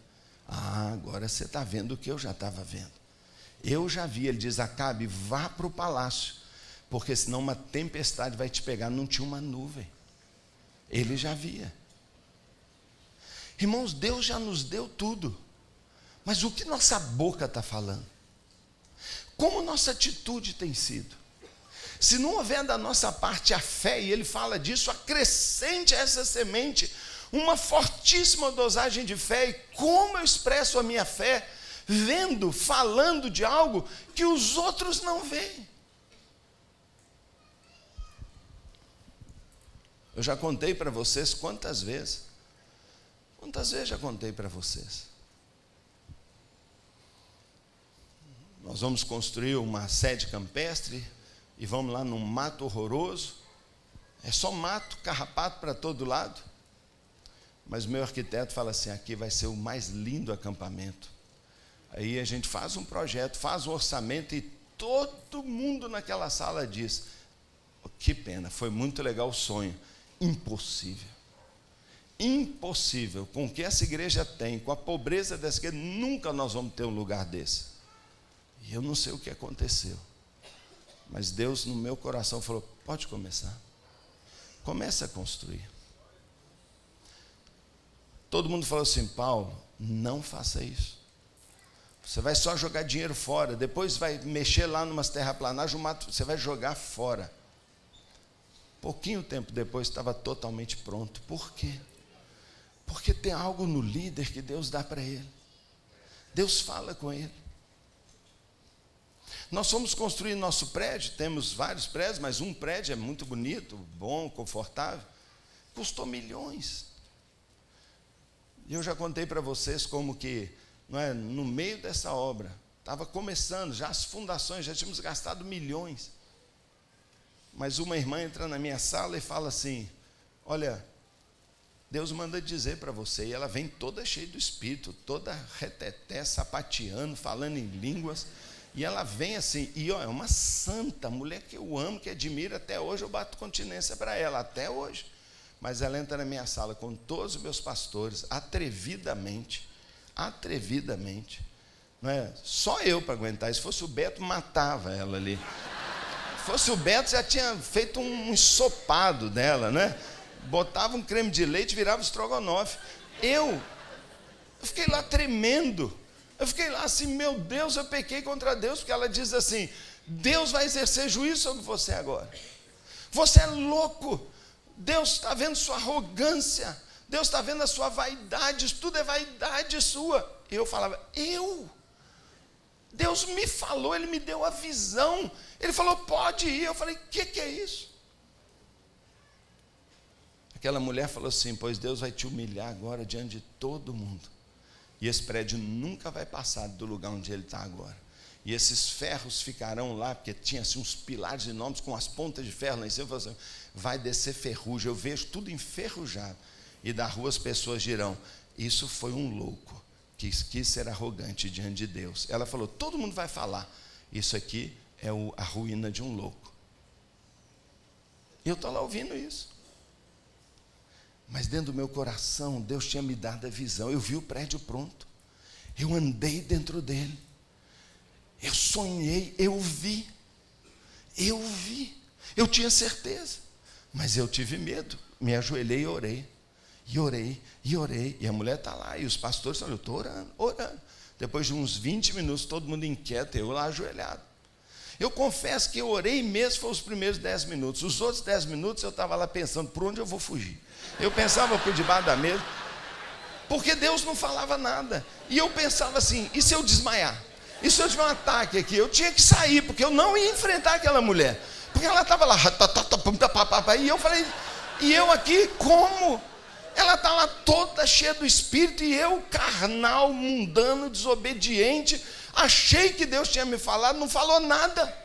Ah, agora você está vendo o que eu já estava vendo. Eu já vi. Ele diz, Acabe, vá para o palácio, porque senão uma tempestade vai te pegar. Não tinha uma nuvem. Ele já via. Irmãos, Deus já nos deu tudo. Mas o que nossa boca está falando? Como nossa atitude tem sido? Se não houver da nossa parte a fé, e ele fala disso, acrescente a essa semente uma fortíssima dosagem de fé. E como eu expresso a minha fé? Vendo, falando de algo que os outros não veem. Eu já contei para vocês quantas vezes já contei para vocês. Nós vamos construir uma sede campestre e vamos lá num mato horroroso. É só mato, carrapato para todo lado. Mas o meu arquiteto fala assim, aqui vai ser o mais lindo acampamento. Aí a gente faz um projeto, faz um orçamento e todo mundo naquela sala diz, que pena, foi muito legal o sonho. Impossível. Impossível. Com o que essa igreja tem, com a pobreza dessa igreja, nunca nós vamos ter um lugar desse. E eu não sei o que aconteceu. Mas Deus no meu coração falou, pode começar. Comece a construir. Todo mundo falou assim, Paulo, não faça isso. Você vai só jogar dinheiro fora, depois vai mexer lá numas terraplanagens, você vai jogar fora. Pouquinho tempo depois estava totalmente pronto. Por quê? Porque tem algo no líder que Deus dá para ele. Deus fala com ele. Nós fomos construir nosso prédio, temos vários prédios, mas um prédio é muito bonito, bom, confortável. Custou milhões. E eu já contei para vocês como que, não é, no meio dessa obra, estava começando, já as fundações, já tínhamos gastado milhões. Mas uma irmã entra na minha sala e fala assim: olha, Deus manda dizer para você. E ela vem toda cheia do Espírito, toda reteté, sapateando, falando em línguas. E ela vem assim, e ó, é uma santa, mulher que eu amo, que admiro, até hoje eu bato continência para ela, até hoje. Mas ela entra na minha sala com todos os meus pastores, atrevidamente, não é? Só eu para aguentar. Se fosse o Beto, matava ela ali. Se fosse o Beto, já tinha feito um ensopado dela, né? Botava um creme de leite, virava estrogonofe. Eu fiquei lá tremendo. Eu fiquei lá assim, meu Deus, eu pequei contra Deus, porque ela diz assim: Deus vai exercer juízo sobre você agora. Você é louco. Deus está vendo sua arrogância. Deus está vendo a sua vaidade. Isso tudo é vaidade sua. Eu falava, Deus me falou, Ele me deu a visão. Ele falou, pode ir. Eu falei, o que é isso? Aquela mulher falou assim: pois Deus vai te humilhar agora diante de todo mundo. E esse prédio nunca vai passar do lugar onde ele está agora. E esses ferros ficarão lá, porque tinha assim, uns pilares enormes com as pontas de ferro lá em cima. Assim, vai descer ferrugem. Eu vejo tudo enferrujado. E da rua as pessoas dirão: isso foi um louco que quis ser arrogante diante de Deus. Ela falou: todo mundo vai falar, isso aqui é a ruína de um louco. E eu estou lá ouvindo isso. Mas dentro do meu coração, Deus tinha me dado a visão. Eu vi o prédio pronto. Eu andei dentro dele. Eu sonhei, eu vi. Eu tinha certeza. Mas eu tive medo. Me ajoelhei e orei. E orei. E a mulher está lá. E os pastores estão, eu estou orando. Depois de uns 20 minutos, todo mundo inquieto, eu lá ajoelhado. Eu confesso que eu orei mesmo, foi os primeiros 10 minutos. Os outros 10 minutos eu estava lá pensando, por onde eu vou fugir? Eu pensava por debaixo da mesa, porque Deus não falava nada. E eu pensava assim, e se eu desmaiar? E se eu tiver um ataque aqui? Eu tinha que sair, porque eu não ia enfrentar aquela mulher. Porque ela estava lá, e eu falei, e eu aqui, como? Ela está lá toda cheia do Espírito, e eu, carnal, mundano, desobediente, achei que Deus tinha me falado, não falou nada.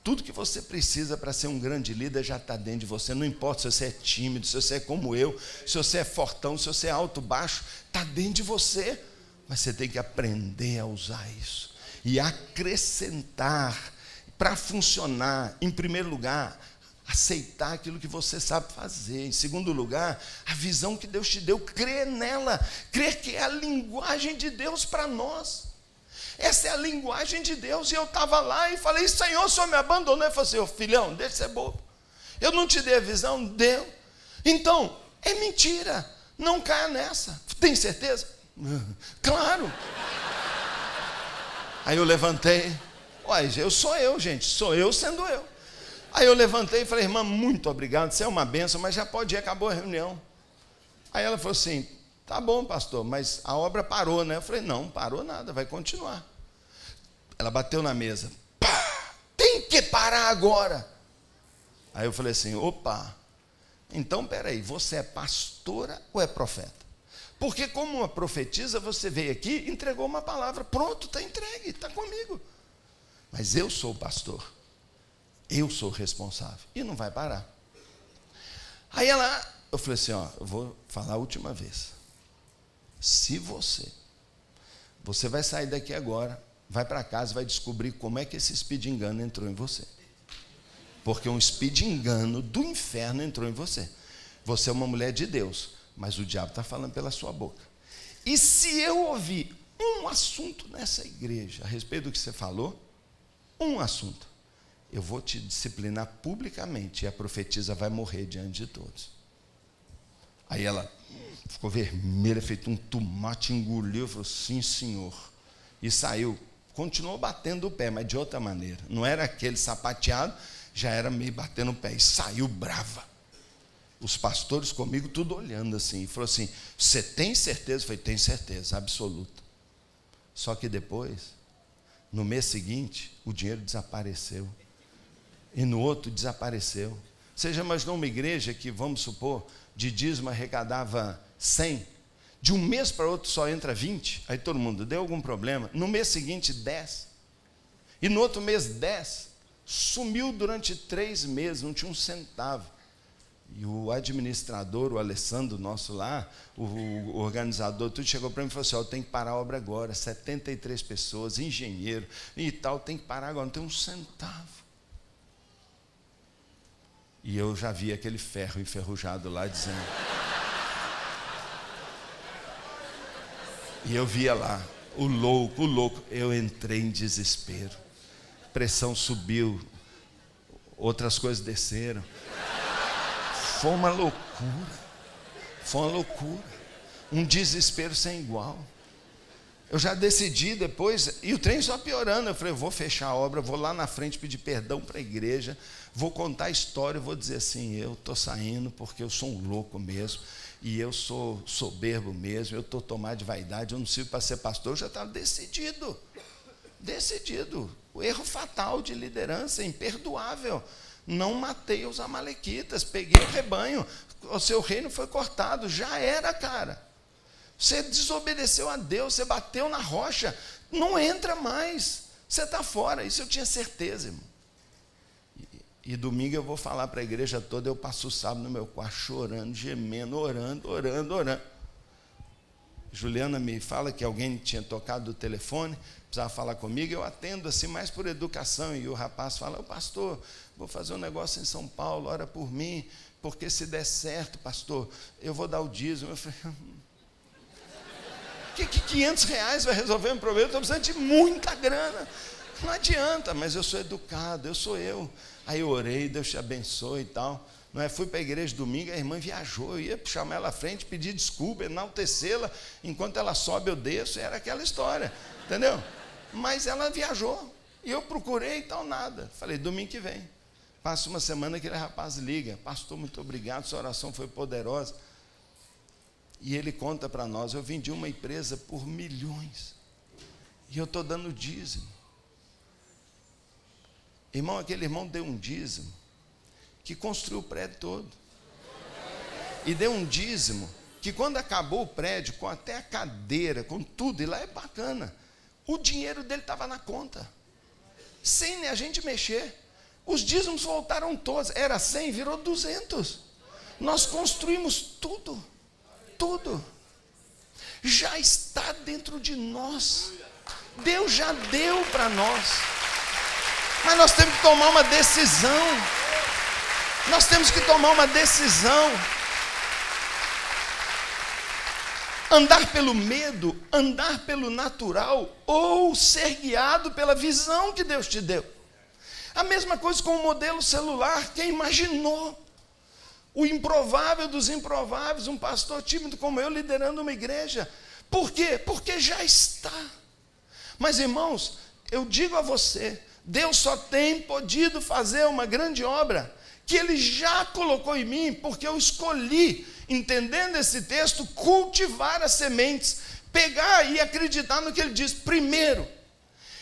Tudo que você precisa para ser um grande líder já está dentro de você. Não importa se você é tímido, se você é como eu, se você é fortão, se você é alto, baixo, está dentro de você. Mas você tem que aprender a usar isso e acrescentar para funcionar. Em primeiro lugar, aceitar aquilo que você sabe fazer. Em segundo lugar, a visão que Deus te deu, crer nela, crer que é a linguagem de Deus para nós. Essa é a linguagem de Deus. E eu estava lá e falei, Senhor, o Senhor me abandonou. Ele falou assim, ô filhão, deixa de ser bobo. Eu não te dei a visão? Deu. Então, é mentira. Não caia nessa. Tem certeza? Claro. Aí eu levantei. Uai, sou eu, gente. Sou eu sendo eu. Aí eu levantei e falei, irmã, muito obrigado. Você é uma bênção, mas já pode ir, acabou a reunião. Aí ela falou assim, tá bom, pastor, mas a obra parou, né? Eu falei, não parou nada, vai continuar. Ela bateu na mesa. Pá, tem que parar agora. Aí eu falei assim, opa, então peraí, você é pastora ou é profeta? Porque como uma profetisa, você veio aqui, entregou uma palavra, pronto, está entregue, está comigo. Mas eu sou o pastor, eu sou o responsável, e não vai parar. Aí eu falei assim, ó, eu vou falar a última vez. Se você vai sair daqui agora, vai para casa e vai descobrir como é que esse speed engano entrou em você. Porque um speed engano do inferno entrou em você. Você é uma mulher de Deus, mas o diabo está falando pela sua boca. E se eu ouvir um assunto nessa igreja a respeito do que você falou, um assunto, eu vou te disciplinar publicamente e a profetisa vai morrer diante de todos. Aí ela ficou vermelha, feito um tomate, engoliu, falou, sim, senhor. E saiu, continuou batendo o pé, mas de outra maneira. Não era aquele sapateado, já era meio batendo o pé, e saiu brava. Os pastores comigo, tudo olhando assim, e falou assim: você tem certeza? Eu falei: tenho certeza, absoluta. Só que depois, no mês seguinte, o dinheiro desapareceu, e no outro desapareceu. Você já imaginou uma igreja que, vamos supor, de dízimo arrecadava 100, de um mês para outro só entra 20, aí todo mundo, deu algum problema, no mês seguinte 10, e no outro mês 10, sumiu durante 3 meses, não tinha um centavo. E o administrador, o Alessandro, nosso lá, o organizador, tudo chegou para mim e falou assim: eu tenho que parar a obra agora, 73 pessoas, engenheiro e tal, tem que parar agora, não tem um centavo. E eu já vi aquele ferro enferrujado lá dizendo. E eu via lá, o louco, eu entrei em desespero. Pressão subiu, outras coisas desceram. Foi uma loucura, um desespero sem igual. Eu já decidi depois, e o trem só piorando, eu falei: eu vou fechar a obra, vou lá na frente pedir perdão para a igreja, vou contar a história, vou dizer assim: eu estou saindo porque eu sou um louco mesmo, e eu sou soberbo mesmo, eu estou tomado de vaidade, eu não sirvo para ser pastor. Eu já estava decidido, o erro fatal de liderança, imperdoável. Não matei os amalequitas, peguei o rebanho, o seu reino foi cortado, já era, cara. Você desobedeceu a Deus, você bateu na rocha, não entra mais, você está fora. Isso eu tinha certeza, irmão. E domingo eu vou falar para a igreja toda, eu passo o sábado no meu quarto chorando, gemendo, orando. Juliana me fala que alguém tinha tocado o telefone, precisava falar comigo, eu atendo assim mais por educação, e o rapaz fala: ô pastor, vou fazer um negócio em São Paulo, ora por mim, porque se der certo, pastor, eu vou dar o dízimo. Eu falei: que R$500 vai resolver um problema? Eu estou precisando de muita grana, não adianta. Mas eu sou educado, eu sou eu. Aí eu orei, Deus te abençoe e tal. Não é? Fui para a igreja domingo, a irmã viajou, eu ia chamar ela à frente, pedir desculpa, enaltecê-la, enquanto ela sobe eu desço, era aquela história, entendeu? Mas ela viajou, e eu procurei e tal, nada. Falei: domingo que vem. Passa uma semana, aquele rapaz liga: pastor, muito obrigado, sua oração foi poderosa. E ele conta para nós: eu vendi uma empresa por milhões, e eu estou dando dízimo. Irmão, aquele irmão deu um dízimo que construiu o prédio todo. E deu um dízimo que, quando acabou o prédio, com até a cadeira, com tudo, e lá é bacana, o dinheiro dele estava na conta, sem a gente mexer. Os dízimos voltaram todos, era 100, virou 200. Nós construímos tudo. Já está dentro de nós. Deus já deu para nós. Mas nós temos que tomar uma decisão. Andar pelo medo, andar pelo natural, ou ser guiado pela visão que Deus te deu. A mesma coisa com o modelo celular. Quem imaginou o improvável dos improváveis, um pastor tímido como eu liderando uma igreja? Por quê? Porque já está. Mas, irmãos, eu digo a você, Deus só tem podido fazer uma grande obra que Ele já colocou em mim, porque eu escolhi, entendendo esse texto, cultivar as sementes, pegar e acreditar no que Ele diz. Primeiro,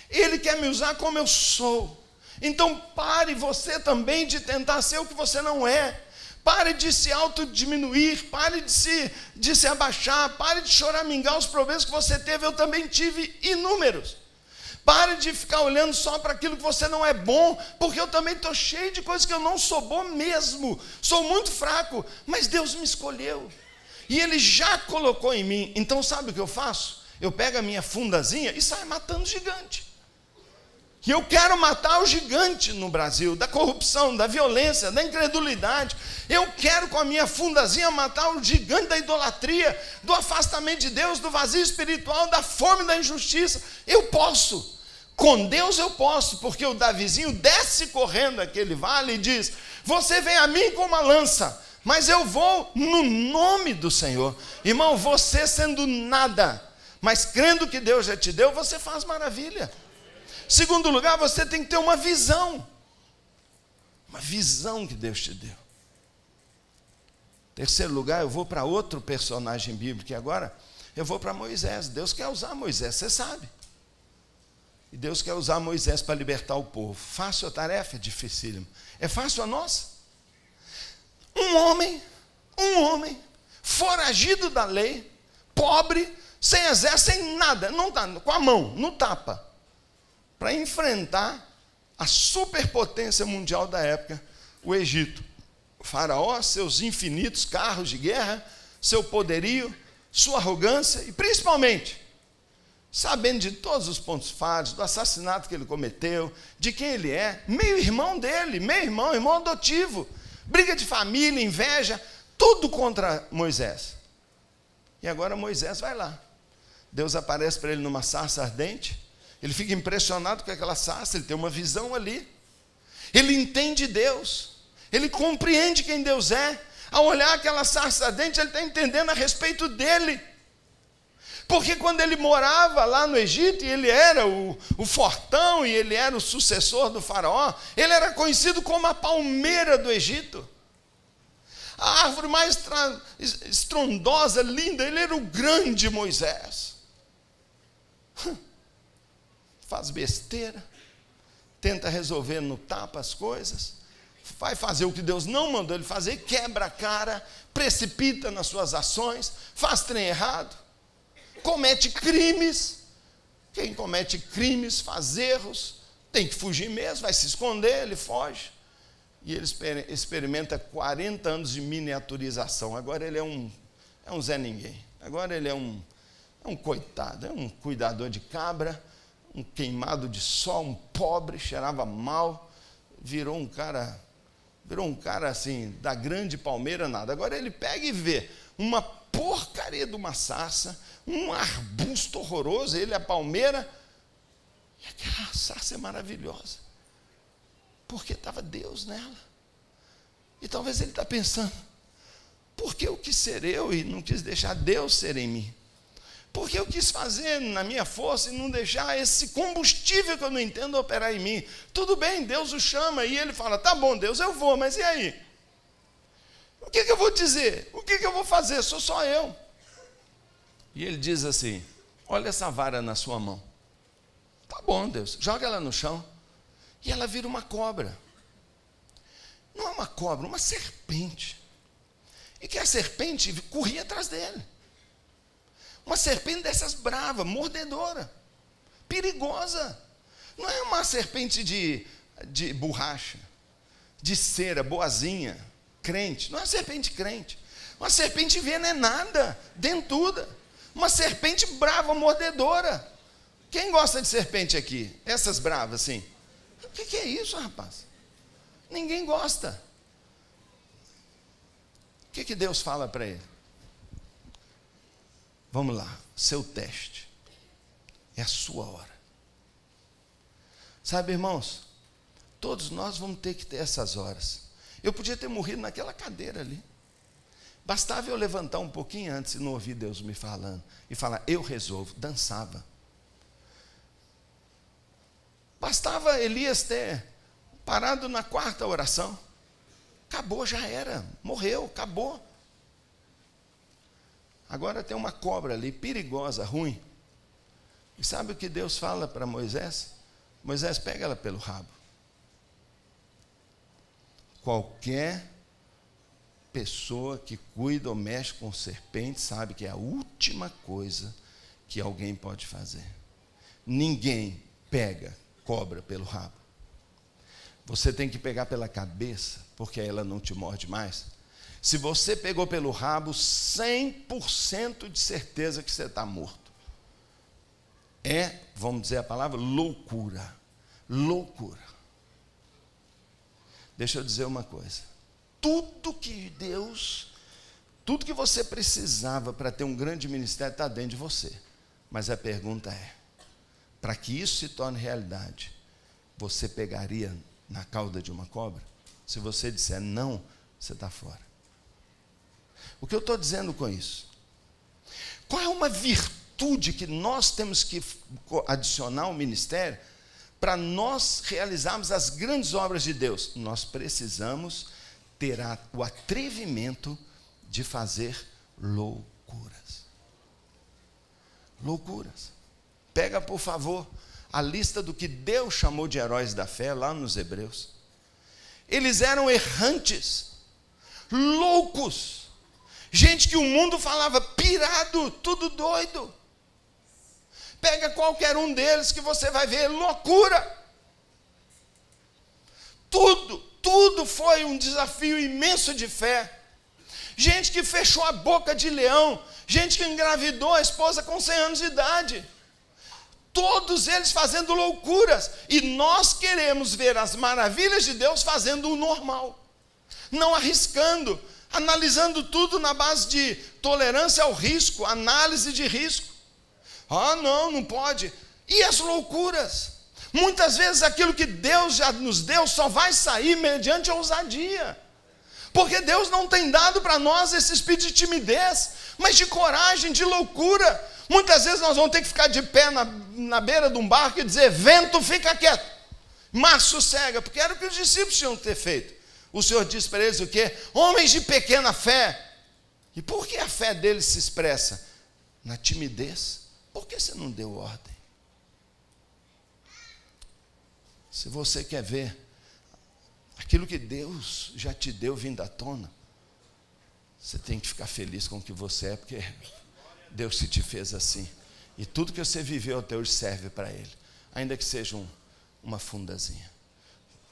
Ele quer me usar como eu sou. Então pare você também de tentar ser o que você não é. Pare de se autodiminuir, pare de se abaixar, pare de choramingar os problemas que você teve. Eu também tive inúmeros. Pare de ficar olhando só para aquilo que você não é bom, porque eu também estou cheio de coisas que eu não sou bom mesmo, sou muito fraco, mas Deus me escolheu, e Ele já colocou em mim. Então sabe o que eu faço? Eu pego a minha fundazinha e saio matando gigante. E eu quero matar o gigante no Brasil, da corrupção, da violência, da incredulidade. Eu quero com a minha fundazinha matar o gigante da idolatria, do afastamento de Deus, do vazio espiritual, da fome, da injustiça. Eu posso, com Deus eu posso, porque o Davizinho desce correndo aquele vale e diz: você vem a mim com uma lança, mas eu vou no nome do Senhor. Irmão, você sendo nada, mas crendo que Deus já te deu, você faz maravilha. Segundo lugar, você tem que ter uma visão. Uma visão que Deus te deu. Terceiro lugar, eu vou para outro personagem bíblico, e agora eu vou para Moisés. Deus quer usar Moisés, você sabe. E Deus quer usar Moisés para libertar o povo. Fácil a tarefa? É dificílimo. É fácil a nossa? Um homem, foragido da lei, pobre, sem exército, sem nada, não tá, com a mão, no tapa, para enfrentar a superpotência mundial da época, o Egito. O faraó, seus infinitos carros de guerra, seu poderio, sua arrogância e principalmente, sabendo de todos os pontos falhos, do assassinato que ele cometeu, de quem ele é, meio-irmão dele, irmão adotivo, briga de família, inveja, tudo contra Moisés. E agora Moisés vai lá. Deus aparece para ele numa sarça ardente, ele fica impressionado com aquela sarça, ele tem uma visão ali, ele entende Deus, ele compreende quem Deus é. Ao olhar aquela sarça ardente, ele está entendendo a respeito dele. Porque quando ele morava lá no Egito, e ele era o fortão, e ele era o sucessor do faraó, ele era conhecido como a palmeira do Egito. A árvore mais estrondosa, linda, ele era o grande Moisés. Faz besteira, tenta resolver no tapa as coisas, vai fazer o que Deus não mandou ele fazer, quebra a cara, precipita nas suas ações, faz trem errado, comete crimes. Quem comete crimes, faz erros, tem que fugir mesmo, vai se esconder, ele foge. E ele experimenta 40 anos de miniaturização. Agora ele é um Zé Ninguém. Agora ele é um coitado, é um cuidador de cabra, um queimado de sol, um pobre, cheirava mal, virou um cara assim, da grande palmeira, nada. Agora ele pega e vê uma porcaria de uma sarça, um arbusto horroroso, ele é a palmeira, e aquela sarça é maravilhosa, porque estava Deus nela. E talvez ele está pensando, por que eu quis ser eu e não quis deixar Deus ser em mim? Por que eu quis fazer na minha força e não deixar esse combustível que eu não entendo operar em mim? Tudo bem, Deus o chama e ele fala, tá bom Deus, eu vou, mas e aí? O que eu vou dizer? O que eu vou fazer? Sou só eu. E ele diz assim, olha essa vara na sua mão. Tá bom Deus, joga ela no chão. E ela vira uma cobra. Não é uma cobra, uma serpente. E que a serpente corria atrás dele. Uma serpente dessas brava, mordedora, perigosa. Não é uma serpente de borracha, de cera, boazinha, crente. Não é uma serpente crente. Uma serpente envenenada, dentuda. Uma serpente brava, mordedora. Quem gosta de serpente aqui? Essas bravas, assim. O que é isso, rapaz? Ninguém gosta. O que Deus fala para ele? Vamos lá, seu teste. É a sua hora. Sabe, irmãos, todos nós vamos ter que ter essas horas. Eu podia ter morrido naquela cadeira ali. Bastava eu levantar um pouquinho antes e não ouvir Deus me falando. E falar, eu resolvo. Dançava. Bastava Elias ter parado na quarta oração. Acabou, já era. Morreu, acabou. Agora tem uma cobra ali, perigosa, ruim. E sabe o que Deus fala para Moisés? Moisés, pega ela pelo rabo. Qualquer pessoa que cuida ou mexe com serpente sabe que é a última coisa que alguém pode fazer. Ninguém pega cobra pelo rabo. Você tem que pegar pela cabeça, porque ela não te morde mais. Se você pegou pelo rabo, 100% de certeza que você está morto. Vamos dizer a palavra, loucura. Loucura. Deixa eu dizer uma coisa. Tudo que você precisava para ter um grande ministério está dentro de você. Mas a pergunta é, para que isso se torne realidade, você pegaria na cauda de uma cobra? Se você disser não, você está fora. O que eu estou dizendo com isso? Qual é uma virtude que nós temos que adicionar ao ministério para nós realizarmos as grandes obras de Deus, nós precisamos ter o atrevimento de fazer loucuras. Loucuras. Pega, por favor, a lista do que Deus chamou de heróis da fé, lá nos Hebreus. Eles eram errantes, loucos, gente que o mundo falava pirado, tudo doido. Pega qualquer um deles que você vai ver loucura. Tudo foi um desafio imenso de fé. Gente que fechou a boca de leão, gente que engravidou a esposa com 100 anos de idade. Todos eles fazendo loucuras. E nós queremos ver as maravilhas de Deus fazendo o normal. Não arriscando, analisando tudo na base de tolerância ao risco, análise de risco. Ah, não pode. E as loucuras? Muitas vezes aquilo que Deus já nos deu só vai sair mediante a ousadia. Porque Deus não tem dado para nós esse espírito de timidez, mas de coragem, de loucura. Muitas vezes nós vamos ter que ficar de pé na beira de um barco e dizer: vento, fica quieto, mar sossega, porque era o que os discípulos tinham que ter feito. O Senhor disse para eles o quê? Homens de pequena fé. E por que a fé deles se expressa? Na timidez. Por que você não deu ordem? Se você quer ver aquilo que Deus já te deu vindo à tona, você tem que ficar feliz com o que você é, porque Deus se te fez assim. E tudo que você viveu até hoje serve para Ele, ainda que seja uma fundazinha.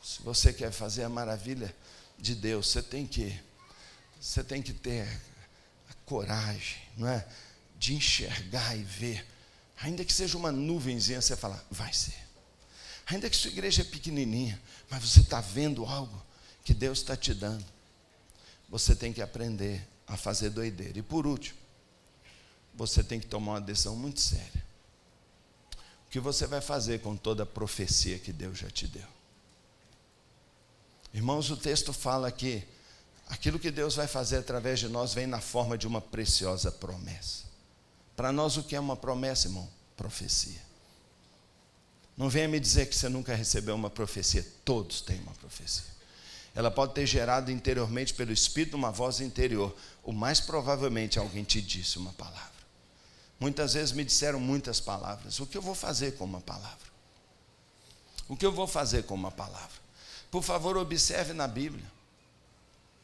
Se você quer fazer a maravilha de Deus, você tem que ter a coragem, não é? De enxergar e ver, ainda que seja uma nuvenzinha, você fala: vai ser. Ainda que sua igreja é pequenininha, mas você está vendo algo que Deus está te dando. Você tem que aprender a fazer doideira. E por último, você tem que tomar uma decisão muito séria. O que você vai fazer com toda a profecia que Deus já te deu? Irmãos, o texto fala que aquilo que Deus vai fazer através de nós vem na forma de uma preciosa promessa. Para nós, o que é uma promessa, irmão? Profecia. Não venha me dizer que você nunca recebeu uma profecia. Todos têm uma profecia. Ela pode ter gerado interiormente pelo Espírito uma voz interior. O mais provavelmente alguém te disse uma palavra. Muitas vezes me disseram muitas palavras. O que eu vou fazer com uma palavra? O que eu vou fazer com uma palavra? Por favor, observe na Bíblia.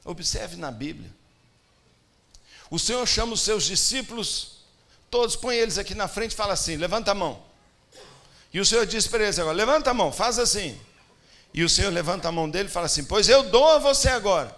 Observe na Bíblia. O Senhor chama os seus discípulos, todos, põe eles aqui na frente e fala assim: levanta a mão. E o Senhor diz para eles agora: levanta a mão, faz assim. E o Senhor levanta a mão dele e fala assim: pois eu dou a você agora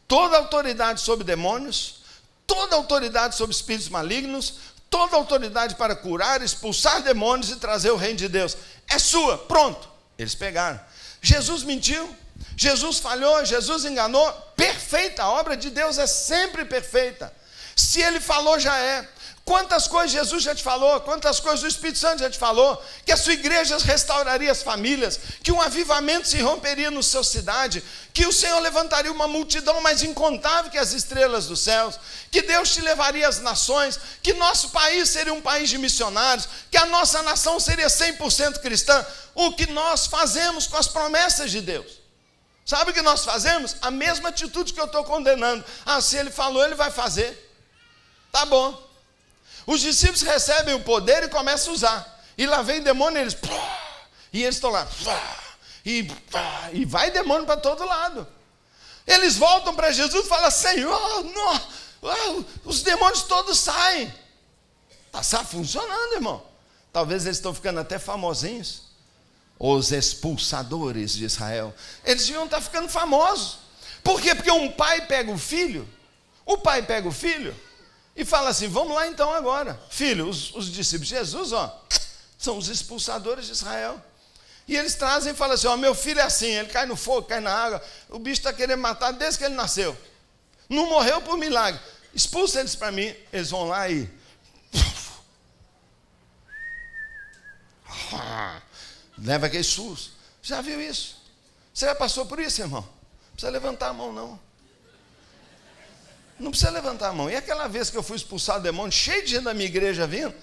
toda a autoridade sobre demônios, toda a autoridade sobre espíritos malignos, toda a autoridade para curar, expulsar demônios e trazer o reino de Deus. É sua, pronto. Eles pegaram. Jesus mentiu, Jesus falhou, Jesus enganou. Perfeita, a obra de Deus é sempre perfeita. Se Ele falou, já é. Quantas coisas Jesus já te falou, quantas coisas o Espírito Santo já te falou, que a sua igreja restauraria as famílias, que um avivamento se romperia na sua cidade, que o Senhor levantaria uma multidão mais incontável que as estrelas dos céus, que Deus te levaria às nações, que nosso país seria um país de missionários, que a nossa nação seria 100% cristã. O que nós fazemos com as promessas de Deus? Sabe o que nós fazemos? A mesma atitude que eu estou condenando. Ah, se Ele falou, Ele vai fazer. Tá bom. Os discípulos recebem o poder e começam a usar. E lá vem demônio, e eles estão lá. E vai demônio para todo lado. Eles voltam para Jesus e falam: Senhor, os demônios todos saem. Está funcionando, irmão. Talvez eles estão ficando até famosinhos. Os expulsadores de Israel. Eles deviam estar ficando famosos. Por quê? Porque um pai pega o filho. O pai pega o filho e fala assim: vamos lá então agora. Filho, os discípulos de Jesus, são os expulsadores de Israel. E eles trazem e falam assim: meu filho é assim, ele cai no fogo, cai na água, o bicho está querendo matar desde que ele nasceu. Não morreu por milagre. Expulsa eles para mim. Eles vão lá e... leva aquele susto. Já viu isso? Você já passou por isso, irmão? Não precisa levantar a mão, não. Não precisa levantar a mão. E aquela vez que eu fui expulsar o demônio, cheio de gente da minha igreja vindo,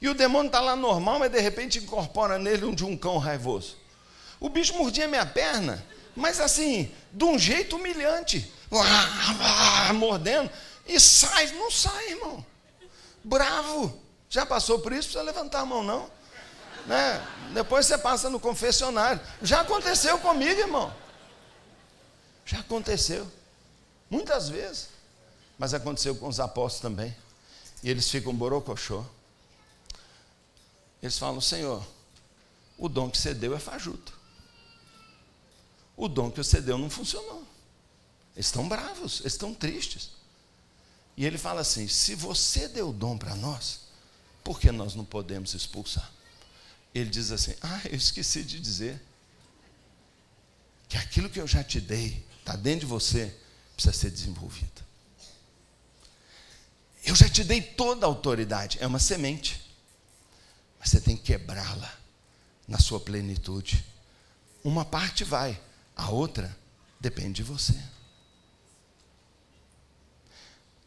E o demônio está lá normal, mas de repente incorpora nele de um cão raivoso. O bicho mordia minha perna, mas assim, de um jeito humilhante. Mordendo. E sai, não sai, irmão. Bravo. Já passou por isso? Não precisa levantar a mão, não. Né? Depois você passa no confessionário. Já aconteceu comigo, irmão. Já aconteceu. Muitas vezes. Mas aconteceu com os apóstolos também. E eles ficam borocochô. Eles falam: Senhor, o dom que você deu é fajuto. O dom que você deu não funcionou. Eles estão bravos, eles estão tristes. E ele fala assim: se você deu o dom para nós, por que nós não podemos expulsar? Ele diz assim: eu esqueci de dizer que aquilo que eu já te dei, está dentro de você, precisa ser desenvolvido. Eu já te dei toda a autoridade, é uma semente, mas você tem que quebrá-la na sua plenitude. Uma parte vai, a outra depende de você.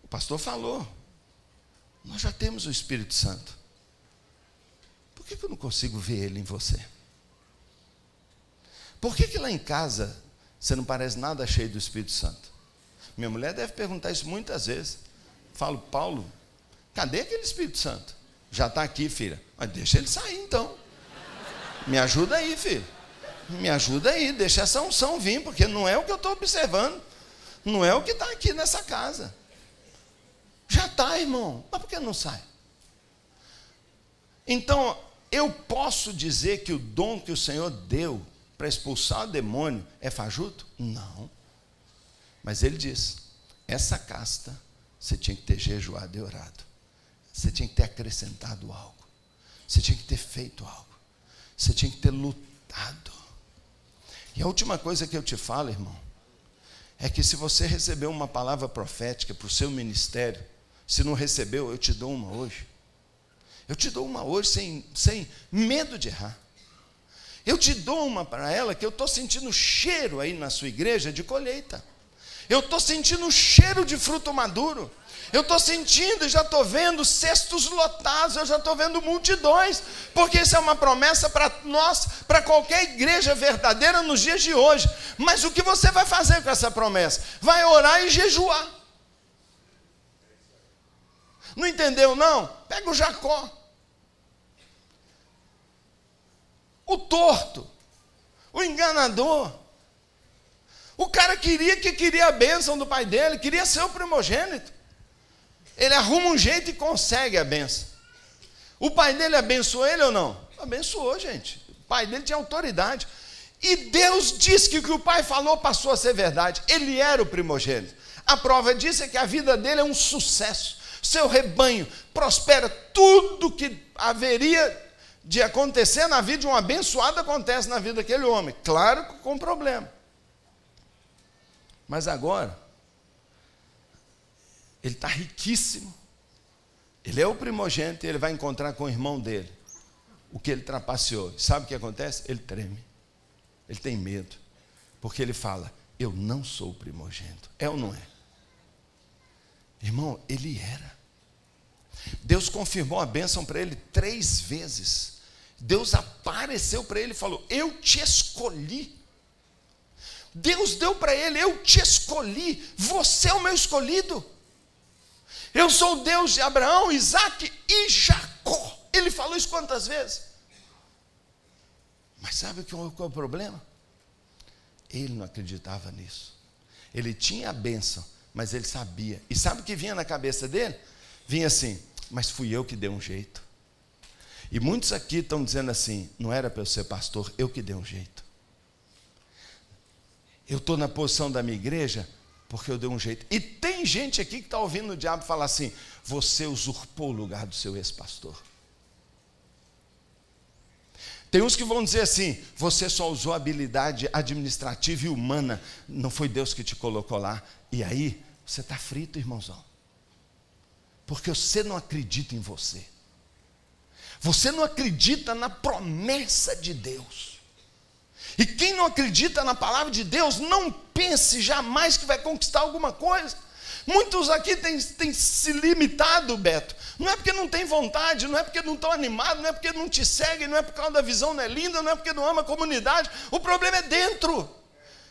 O pastor falou: nós já temos o Espírito Santo. Por que eu não consigo ver ele em você? Por que lá em casa você não parece nada cheio do Espírito Santo? Minha mulher deve perguntar isso muitas vezes. Falo: Paulo, cadê aquele Espírito Santo? Já está aqui, filha. Mas deixa ele sair então. Me ajuda aí, filho. Me ajuda aí, deixa essa unção vir, porque não é o que eu estou observando. Não é o que está aqui nessa casa. Já está, irmão. Mas por que não sai? Então, eu posso dizer que o dom que o Senhor deu para expulsar o demônio é fajuto? Não. Mas ele diz: essa casta, você tinha que ter jejuado e orado. Você tinha que ter acrescentado algo. Você tinha que ter feito algo. Você tinha que ter lutado. E a última coisa que eu te falo, irmão, é que se você recebeu uma palavra profética para o seu ministério, se não recebeu, eu te dou uma hoje. Eu te dou uma hoje sem medo de errar. Eu te dou uma para ela que eu estou sentindo cheiro aí na sua igreja de colheita. Eu estou sentindo cheiro de fruto maduro. Eu estou sentindo e já estou vendo cestos lotados, eu já estou vendo multidões, porque isso é uma promessa para nós, para qualquer igreja verdadeira nos dias de hoje. Mas o que você vai fazer com essa promessa? Vai orar e jejuar. Não entendeu, não? Pega o Jacó. O torto, o enganador, o cara queria a bênção do pai dele, queria ser o primogênito. Ele arruma um jeito e consegue a bênção. O pai dele abençoou ele ou não? Abençoou, gente. O pai dele tinha autoridade. E Deus disse que o que o pai falou passou a ser verdade. Ele era o primogênito. A prova disso é que a vida dele é um sucesso. Seu rebanho prospera. Tudo que haveria de acontecer na vida de um abençoado acontece na vida daquele homem. Claro que com problema. Mas agora, ele está riquíssimo. Ele é o primogênito e ele vai encontrar com o irmão dele o que ele trapaceou. Sabe o que acontece? Ele treme. Ele tem medo. Porque ele fala: eu não sou o primogênito. É ou não é? Irmão, ele era. Deus confirmou a bênção para ele 3 vezes. Deus apareceu para ele e falou: eu te escolhi. Deus deu para ele: eu te escolhi. Você é o meu escolhido. Eu sou o Deus de Abraão, Isaque e Jacó. Ele falou isso quantas vezes? Mas sabe qual é o problema? Ele não acreditava nisso. Ele tinha a bênção, mas ele sabia. E sabe o que vinha na cabeça dele? Vinha assim: mas fui eu que dei um jeito. E muitos aqui estão dizendo assim: não era para eu ser pastor, eu que dei um jeito. Eu estou na posição da minha igreja porque eu dei um jeito. E tem gente aqui que está ouvindo o diabo falar assim: você usurpou o lugar do seu ex-pastor. Tem uns que vão dizer assim: você só usou habilidade administrativa e humana, não foi Deus que te colocou lá. E aí, você está frito, irmãozão. Porque você não acredita em você. Você não acredita na promessa de Deus. E quem não acredita na palavra de Deus, não pense jamais que vai conquistar alguma coisa. Muitos aqui têm se limitado, Beto. Não é porque não tem vontade, não é porque não estão animados, não é porque não te seguem, não é por causa da visão não é linda, não é porque não ama a comunidade. O problema é dentro,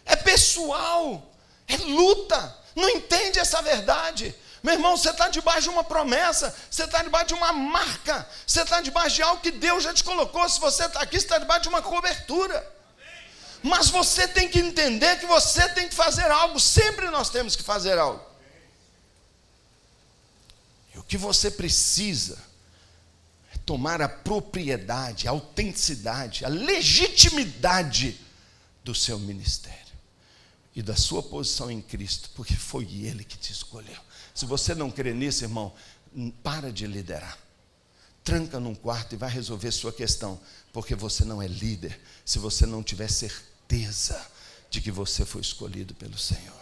é pessoal, é luta. Não entende essa verdade. Meu irmão, você está debaixo de uma promessa, você está debaixo de uma marca, você está debaixo de algo que Deus já te colocou. Se você está aqui, você está debaixo de uma cobertura. Mas você tem que entender que você tem que fazer algo. Sempre nós temos que fazer algo. E o que você precisa é tomar a propriedade, a autenticidade, a legitimidade do seu ministério e da sua posição em Cristo, porque foi Ele que te escolheu. Se você não crê nisso, irmão, para de liderar. Tranca num quarto e vai resolver sua questão, porque você não é líder se você não tiver certeza de que você foi escolhido pelo Senhor.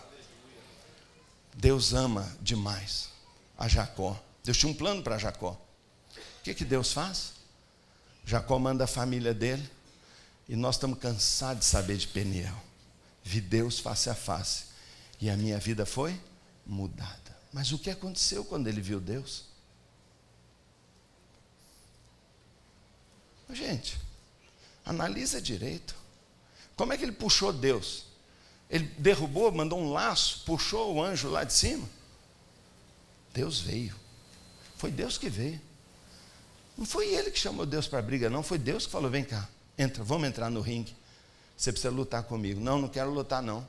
Deus ama demais a Jacó. Deus tinha um plano para Jacó. O que Deus faz? Jacó manda a família dele, e nós estamos cansados de saber de Peniel. Vi Deus face a face, e a minha vida foi mudada. Mas o que aconteceu quando ele viu Deus? Gente, analisa direito. Como é que ele puxou Deus? Ele derrubou, mandou um laço, puxou o anjo lá de cima? Deus veio. Foi Deus que veio. Não foi ele que chamou Deus para a briga, não. Foi Deus que falou: vem cá, entra, vamos entrar no ringue. Você precisa lutar comigo. Não, não quero lutar não.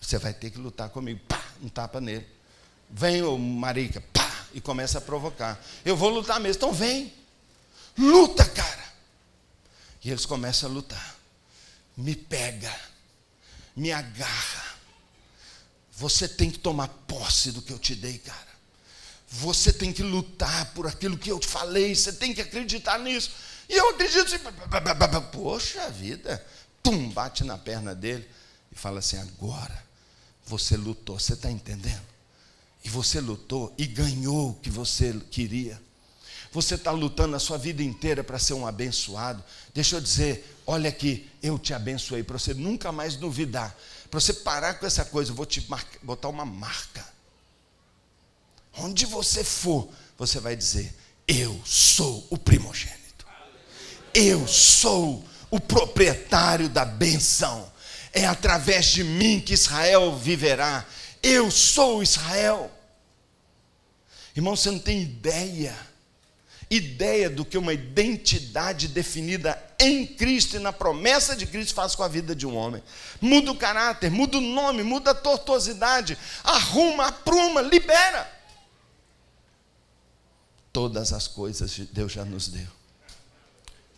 Você vai ter que lutar comigo. Pá, um tapa nele. Vem, ô marica, pá, e começa a provocar. Eu vou lutar mesmo, então vem. Luta, cara. E eles começam a lutar. Me pega, me agarra. Você tem que tomar posse do que eu te dei, cara. Você tem que lutar por aquilo que eu te falei. Você tem que acreditar nisso. E eu acredito assim, poxa vida. Pum, bate na perna dele e fala assim: agora você lutou, você está entendendo? E você lutou e ganhou o que você queria. Você está lutando a sua vida inteira para ser um abençoado. Deixa eu dizer, olha aqui, eu te abençoei, para você nunca mais duvidar, para você parar com essa coisa. Eu vou te botar uma marca. Onde você for, você vai dizer: eu sou o primogênito, eu sou o proprietário da benção. É através de mim que Israel viverá. Eu sou Israel. Irmão, você não tem ideia do que uma identidade definida em Cristo e na promessa de Cristo faz com a vida de um homem. Muda o caráter, muda o nome, muda a tortuosidade, arruma, apruma, libera. Todas as coisas Deus já nos deu.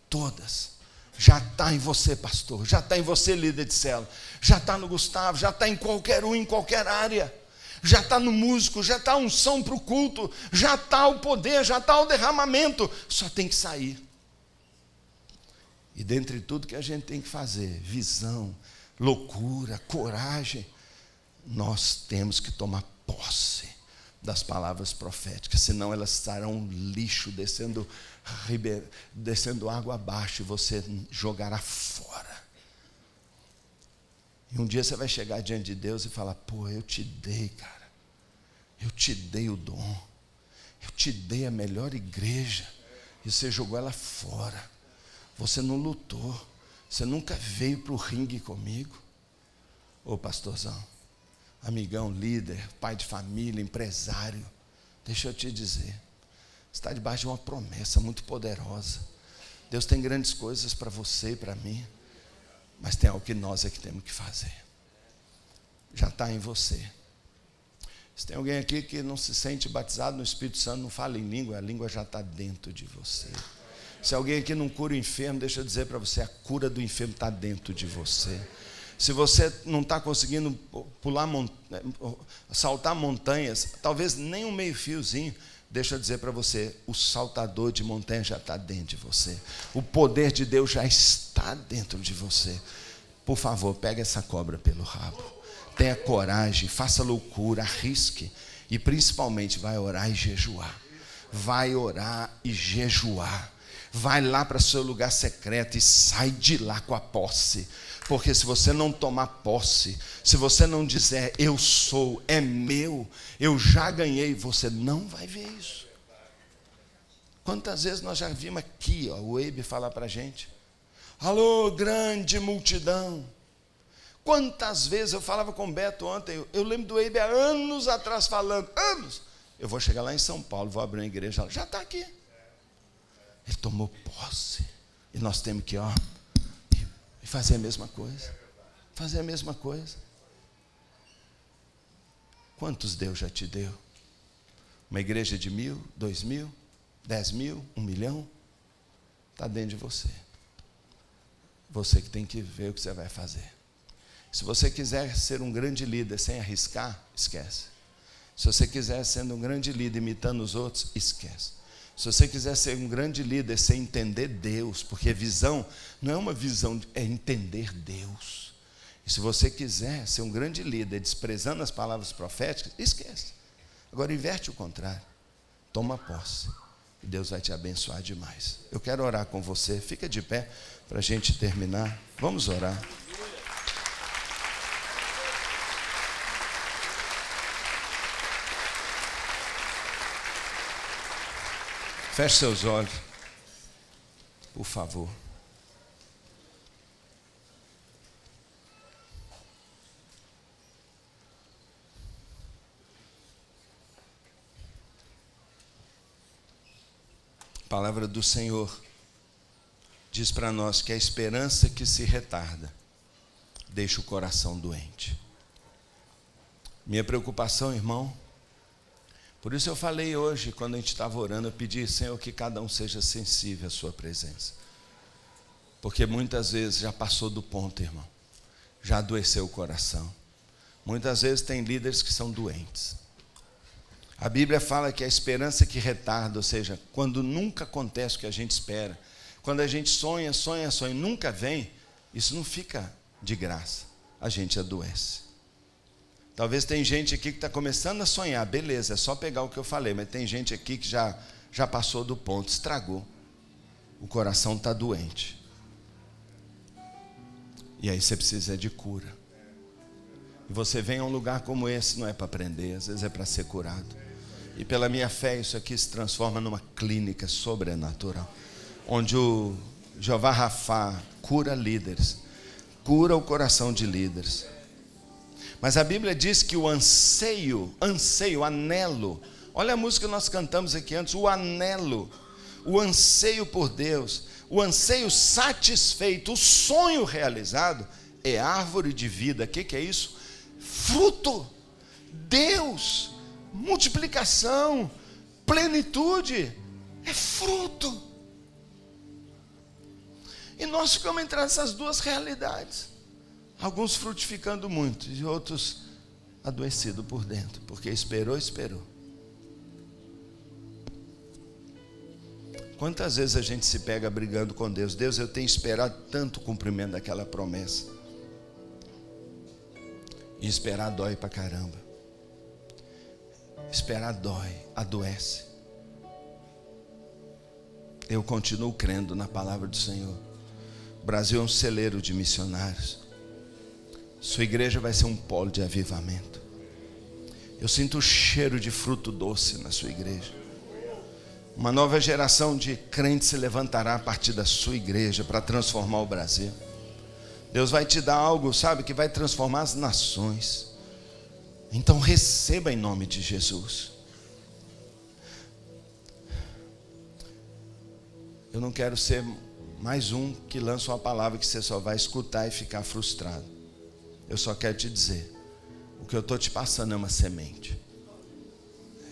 Todas. Já está em você, pastor, já está em você, líder de célula, já está no Gustavo, já está em qualquer um, em qualquer área, já está no músico, já está a unção para o culto, já está o poder, já está o derramamento, só tem que sair. E dentre tudo que a gente tem que fazer, visão, loucura, coragem, nós temos que tomar posse das palavras proféticas, senão elas estarão um lixo descendo água abaixo, e você jogará fora. E um dia você vai chegar diante de Deus e falar: pô, eu te dei, cara, eu te dei o dom, eu te dei a melhor igreja, e você jogou ela fora. Você não lutou, você nunca veio para o ringue comigo. Ô pastorzão, amigão, líder, pai de família, empresário, deixa eu te dizer, você está debaixo de uma promessa muito poderosa. Deus tem grandes coisas para você e para mim, mas tem algo que nós é que temos que fazer. Já está em você. Se tem alguém aqui que não se sente batizado no Espírito Santo, não fala em língua, a língua já está dentro de você. Se alguém aqui não cura o enfermo, deixa eu dizer para você, a cura do enfermo está dentro de você. Se você não está conseguindo saltar montanhas, talvez nem um meio fiozinho, deixa eu dizer para você, o saltador de montanha já está dentro de você. O poder de Deus já está dentro de você. Por favor, pega essa cobra pelo rabo. Tenha coragem, faça loucura, arrisque. E principalmente vai orar e jejuar. Vai orar e jejuar. Vai lá para o seu lugar secreto e sai de lá com a posse. Porque se você não tomar posse, se você não disser eu sou, é meu, eu já ganhei, você não vai ver isso. Quantas vezes nós já vimos aqui, o Eibe falar para a gente: alô, grande multidão. Quantas vezes eu falava com o Beto ontem, eu lembro do Eibe há anos atrás falando, anos, eu vou chegar lá em São Paulo, vou abrir uma igreja, já está aqui. Ele tomou posse, e nós temos que e fazer a mesma coisa, fazer a mesma coisa. Quantos Deus já te deu? Uma igreja de 1.000, 2.000, 10.000, 1 milhão? Está dentro de você. Você que tem que ver o que você vai fazer. Se você quiser ser um grande líder sem arriscar, esquece. Se você quiser ser um grande líder imitando os outros, esquece. Se você quiser ser um grande líder sem entender Deus, porque visão não é uma visão, é entender Deus. E se você quiser ser um grande líder desprezando as palavras proféticas, esquece. Agora inverte o contrário. Toma posse. E Deus vai te abençoar demais. Eu quero orar com você. Fica de pé para a gente terminar. Vamos orar. Feche seus olhos, por favor. A palavra do Senhor diz para nós que a esperança que se retarda deixa o coração doente. Minha preocupação, irmão, por isso eu falei hoje, quando a gente estava orando, eu pedi, Senhor, que cada um seja sensível à sua presença. Porque muitas vezes já passou do ponto, irmão. Já adoeceu o coração. Muitas vezes tem líderes que são doentes. A Bíblia fala que a esperança que retarda, ou seja, quando nunca acontece o que a gente espera, quando a gente sonha, e nunca vem, isso não fica de graça. A gente adoece. Talvez tem gente aqui que está começando a sonhar, beleza, é só pegar o que eu falei, mas tem gente aqui que já passou do ponto, estragou. O coração está doente. E aí você precisa de cura. E você vem a um lugar como esse, não é para aprender, às vezes é para ser curado. E pela minha fé, isso aqui se transforma numa clínica sobrenatural, onde o Jeová Rafá cura líderes, cura o coração de líderes. Mas a Bíblia diz que o anseio, anelo, olha a música que nós cantamos aqui antes, o anelo, o anseio por Deus, o anseio satisfeito, o sonho realizado, é árvore de vida. O que é isso? Fruto, Deus, multiplicação, plenitude, é fruto. E nós ficamos entre essas duas realidades. Alguns frutificando muito e outros adoecidos por dentro, porque esperou. Quantas vezes a gente se pega brigando com Deus? Deus, eu tenho esperado tanto o cumprimento daquela promessa. E esperar dói pra caramba. Esperar dói, adoece. Eu continuo crendo na palavra do Senhor. O Brasil é um celeiro de missionários. Sua igreja vai ser um polo de avivamento. Eu sinto o cheiro de fruto doce na sua igreja. Uma nova geração de crentes se levantará a partir da sua igreja para transformar o Brasil. Deus vai te dar algo, sabe, que vai transformar as nações. Então receba em nome de Jesus. Eu não quero ser mais um que lança uma palavra que você só vai escutar e ficar frustrado. Eu só quero te dizer, o que eu estou te passando é uma semente.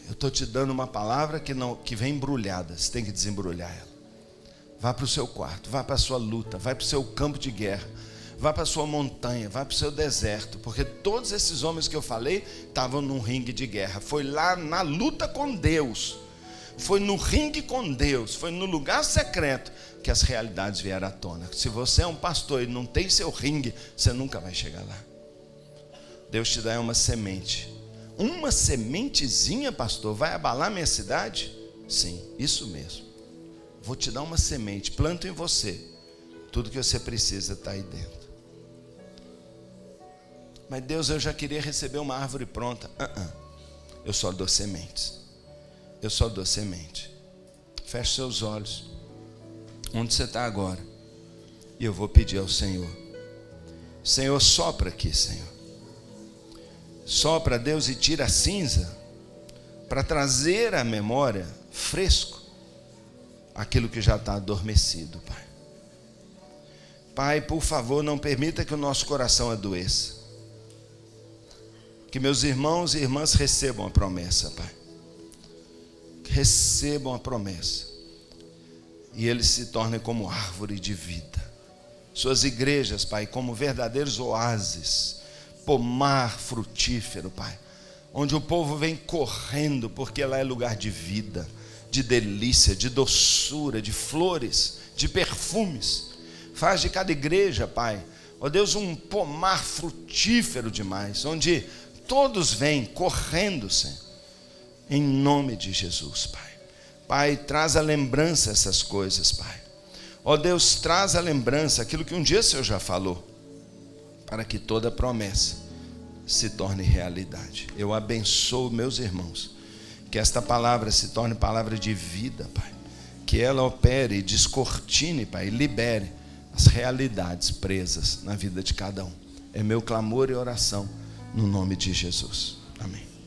Eu estou te dando uma palavra que vem embrulhada, você tem que desembrulhar ela. Vá para o seu quarto, vá para a sua luta, vá para o seu campo de guerra, vá para a sua montanha, vá para o seu deserto, porque todos esses homens que eu falei estavam num ringue de guerra. Foi lá na luta com Deus, foi no ringue com Deus, foi no lugar secreto que as realidades vieram à tona. Se você é um pastor e não tem seu ringue, você nunca vai chegar lá. Deus te dá uma semente. Uma sementezinha, pastor, vai abalar minha cidade? Sim, isso mesmo. Vou te dar uma semente, planto em você. Tudo que você precisa está aí dentro. Mas Deus, eu já queria receber uma árvore pronta. Eu só dou sementes. Eu só dou semente. Feche seus olhos. Onde você está agora? E eu vou pedir ao Senhor. Senhor, sopra aqui, Senhor. Sopra, Deus, e tira a cinza, para trazer à memória, fresco, aquilo que já está adormecido, Pai. Pai, por favor, não permita que o nosso coração adoeça. Que meus irmãos e irmãs recebam a promessa, Pai. Que recebam a promessa. E eles se tornem como árvore de vida. Suas igrejas, Pai, como verdadeiros oásis, pomar frutífero, Pai, onde o povo vem correndo, porque lá é lugar de vida, de delícia, de doçura, de flores, de perfumes. Faz de cada igreja, Pai, ó Deus, um pomar frutífero demais, onde todos vêm correndo, Senhor, em nome de Jesus, Pai. Pai, traz a lembrança essas coisas, Pai. Ó Deus, traz a lembrança aquilo que um dia o Senhor já falou, para que toda promessa se torne realidade. Eu abençoo meus irmãos, que esta palavra se torne palavra de vida, Pai. Que ela opere, descortine, Pai, e libere as realidades presas na vida de cada um. É meu clamor e oração, no nome de Jesus. Amém.